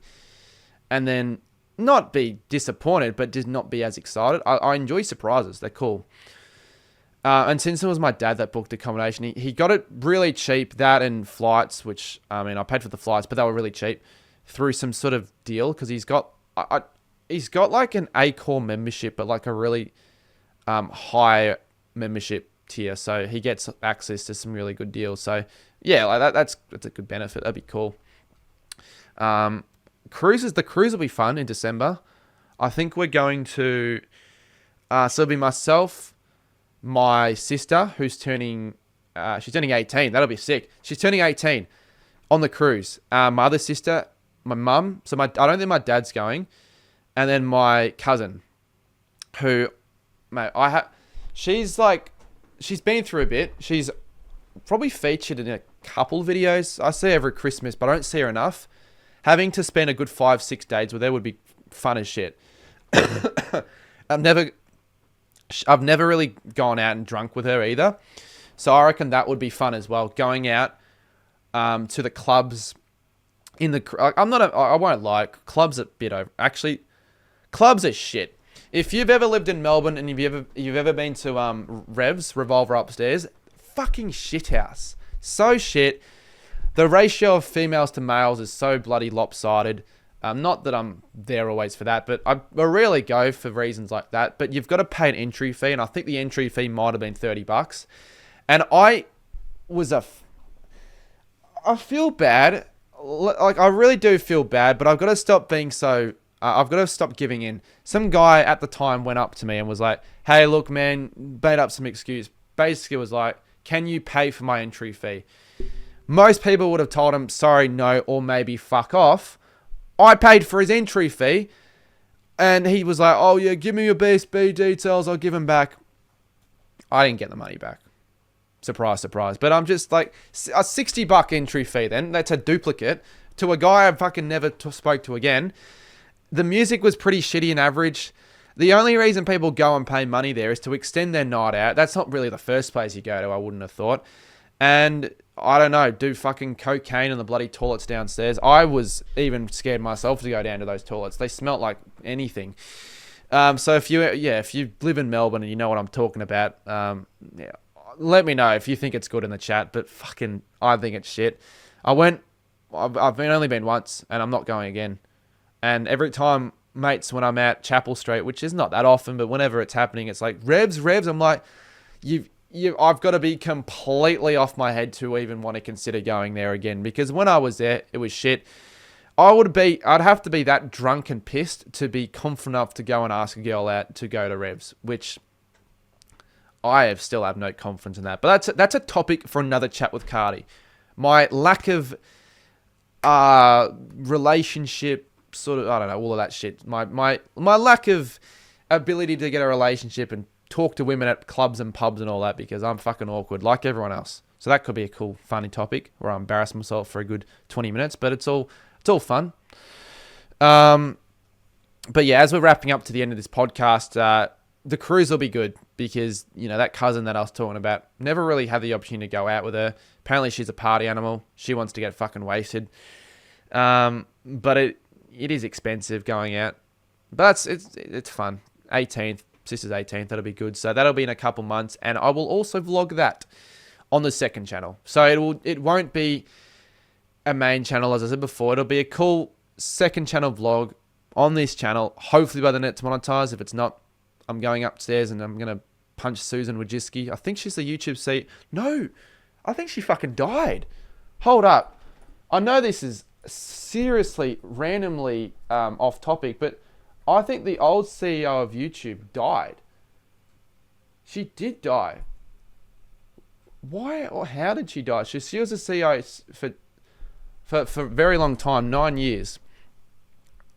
Speaker 1: and then not be disappointed, but just not be as excited. I enjoy surprises. They're cool. And since it was my dad that booked accommodation, he got it really cheap, that and flights, which, I mean, I paid for the flights, but they were really cheap through some sort of deal, because he's got like an Accor membership, but like a really high membership tier, so he gets access to some really good deals. So yeah, like that's a good benefit. That'd be cool. The cruise will be fun in December. I think we're going to. So it'll be myself, my sister, who's turning. She's turning 18. That'll be sick. She's turning 18 on the cruise. My other sister, my mum. So I don't think my dad's going, and then my cousin, who, mate, she's been through a bit. She's probably featured in a couple videos. I see her every Christmas, but I don't see her enough. Having to spend a good 5-6 days with her would be fun as shit. I've never really gone out and drunk with her either. So I reckon that would be fun as well. Going out to the clubs I won't lie. Clubs are a bit over. Actually, clubs are shit. If you've ever lived in Melbourne and you've ever been to Revs, Revolver Upstairs, fucking shit house. So shit. The ratio of females to males is so bloody lopsided. Not that I'm there always for that, but I rarely go for reasons like that. But you've got to pay an entry fee, and I think the entry fee might have been $30. And I feel bad. Like, I really do feel bad, but I've got to stop being so... I've got to stop giving in. Some guy at the time went up to me and was like, hey, look, man, made up some excuse. Basically was like, can you pay for my entry fee? Most people would have told him, sorry, no, or maybe fuck off. I paid for his entry fee, and he was like, oh, yeah, give me your BSB details, I'll give him back. I didn't get the money back. Surprise, surprise. But I'm just like, a $60 entry fee then, that's a duplicate, to a guy I fucking never spoke to again. The music was pretty shitty and average. The only reason people go and pay money there is to extend their night out. That's not really the first place you go to, I wouldn't have thought. And I don't know, do fucking cocaine in the bloody toilets downstairs. I was even scared myself to go down to those toilets. They smelt like anything. So if you live in Melbourne and you know what I'm talking about, let me know if you think it's good in the chat. But fucking, I think it's shit. I've only been once, and I'm not going again. And every time, mates, when I'm at Chapel Street, which is not that often, but whenever it's happening, it's like, Revs, I'm like, I've got to be completely off my head to even want to consider going there again. Because when I was there, it was shit. I'd have to be that drunk and pissed to be confident enough to go and ask a girl out to go to Revs, which still have no confidence in that. But that's a topic for another chat with Cardy. My lack of relationship, sort of, I don't know, all of that shit. My lack of ability to get a relationship and talk to women at clubs and pubs and all that, because I'm fucking awkward like everyone else. So that could be a cool, funny topic where I embarrass myself for a good 20 minutes, but it's all fun. But yeah, as we're wrapping up to the end of this podcast, the cruise will be good because, you know, that cousin that I was talking about, never really had the opportunity to go out with her. Apparently she's a party animal. She wants to get fucking wasted. But it is expensive going out, but it's fun. 18th, sister's 18th, that'll be good. So that'll be in a couple months, and I will also vlog that on the second channel. So it won't be a main channel, as I said before. It'll be a cool second channel vlog on this channel. Hopefully by the net's monetized. If it's not, I'm going upstairs and I'm gonna punch Susan Wojcicki. I think she's the YouTube seat. No, I think she fucking died. Hold up. I know this is seriously randomly off topic, but I think the old CEO of YouTube died. She did die. Why or how did she die? She was a CEO for a very long time, 9 years.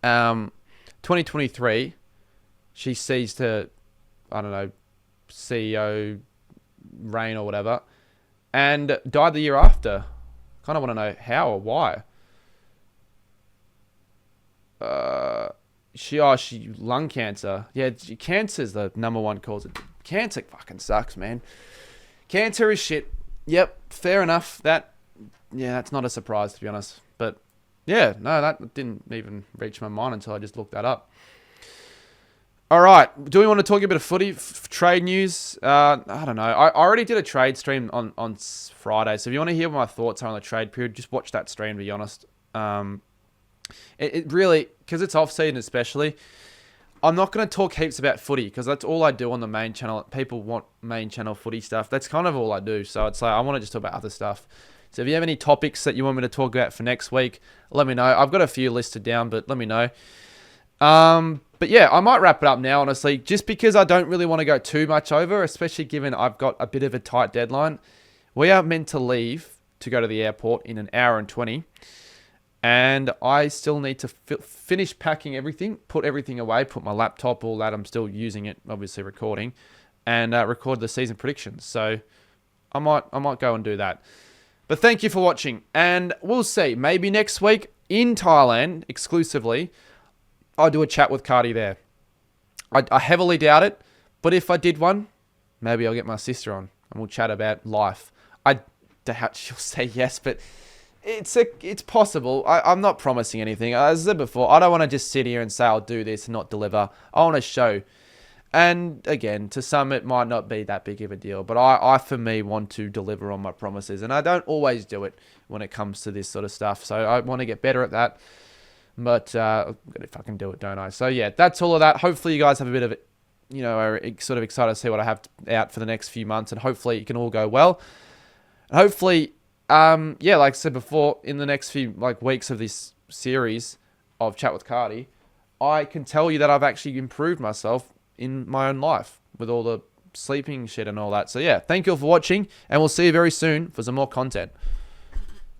Speaker 1: 2023, she ceased her, I don't know, CEO reign or whatever, and died the year after. Kind of want to know how or why. She lung cancer. Yeah, cancer's the number one cause. Cancer fucking sucks, man. Cancer is shit. Yep, fair enough. That's not a surprise, to be honest. But yeah, no, that didn't even reach my mind until I just looked that up. All right, do we want to talk a bit of footy, trade news? I don't know. I already did a trade stream on Friday, so if you want to hear what my thoughts are on the trade period, just watch that stream, to be honest. It really, because it's off-season especially, I'm not going to talk heaps about footy because that's all I do on the main channel. People want main channel footy stuff. That's kind of all I do. So it's like I want to just talk about other stuff. So if you have any topics that you want me to talk about for next week, let me know. I've got a few listed down, but let me know. But yeah, I might wrap it up now, honestly, just because I don't really want to go too much over, especially given I've got a bit of a tight deadline. We are meant to leave to go to the airport in an hour and 20. And I still need to finish packing everything, put everything away, put my laptop, all that. I'm still using it, obviously recording, and record the season predictions. So I might go and do that. But thank you for watching, and we'll see. Maybe next week in Thailand, exclusively, I'll do a chat with Cardy there. I heavily doubt it, but if I did one, maybe I'll get my sister on, and we'll chat about life. I doubt she'll say yes, but it's possible. I'm not promising anything. As I said before, I don't want to just sit here and say I'll do this and not deliver. I want to show. And again, to some it might not be that big of a deal, but I for me want to deliver on my promises, and I don't always do it when it comes to this sort of stuff. So I want to get better at that. But if I can do it, don't I? So yeah, that's all of that. Hopefully you guys have a bit of it, are sort of excited to see what I have out for the next few months, and hopefully it can all go well. And hopefully, yeah, like I said before, in the next few weeks of this series of Chat with Cardy, I can tell you that I've actually improved myself in my own life with all the sleeping shit and all that. So yeah, thank you all for watching, and we'll see you very soon for some more content.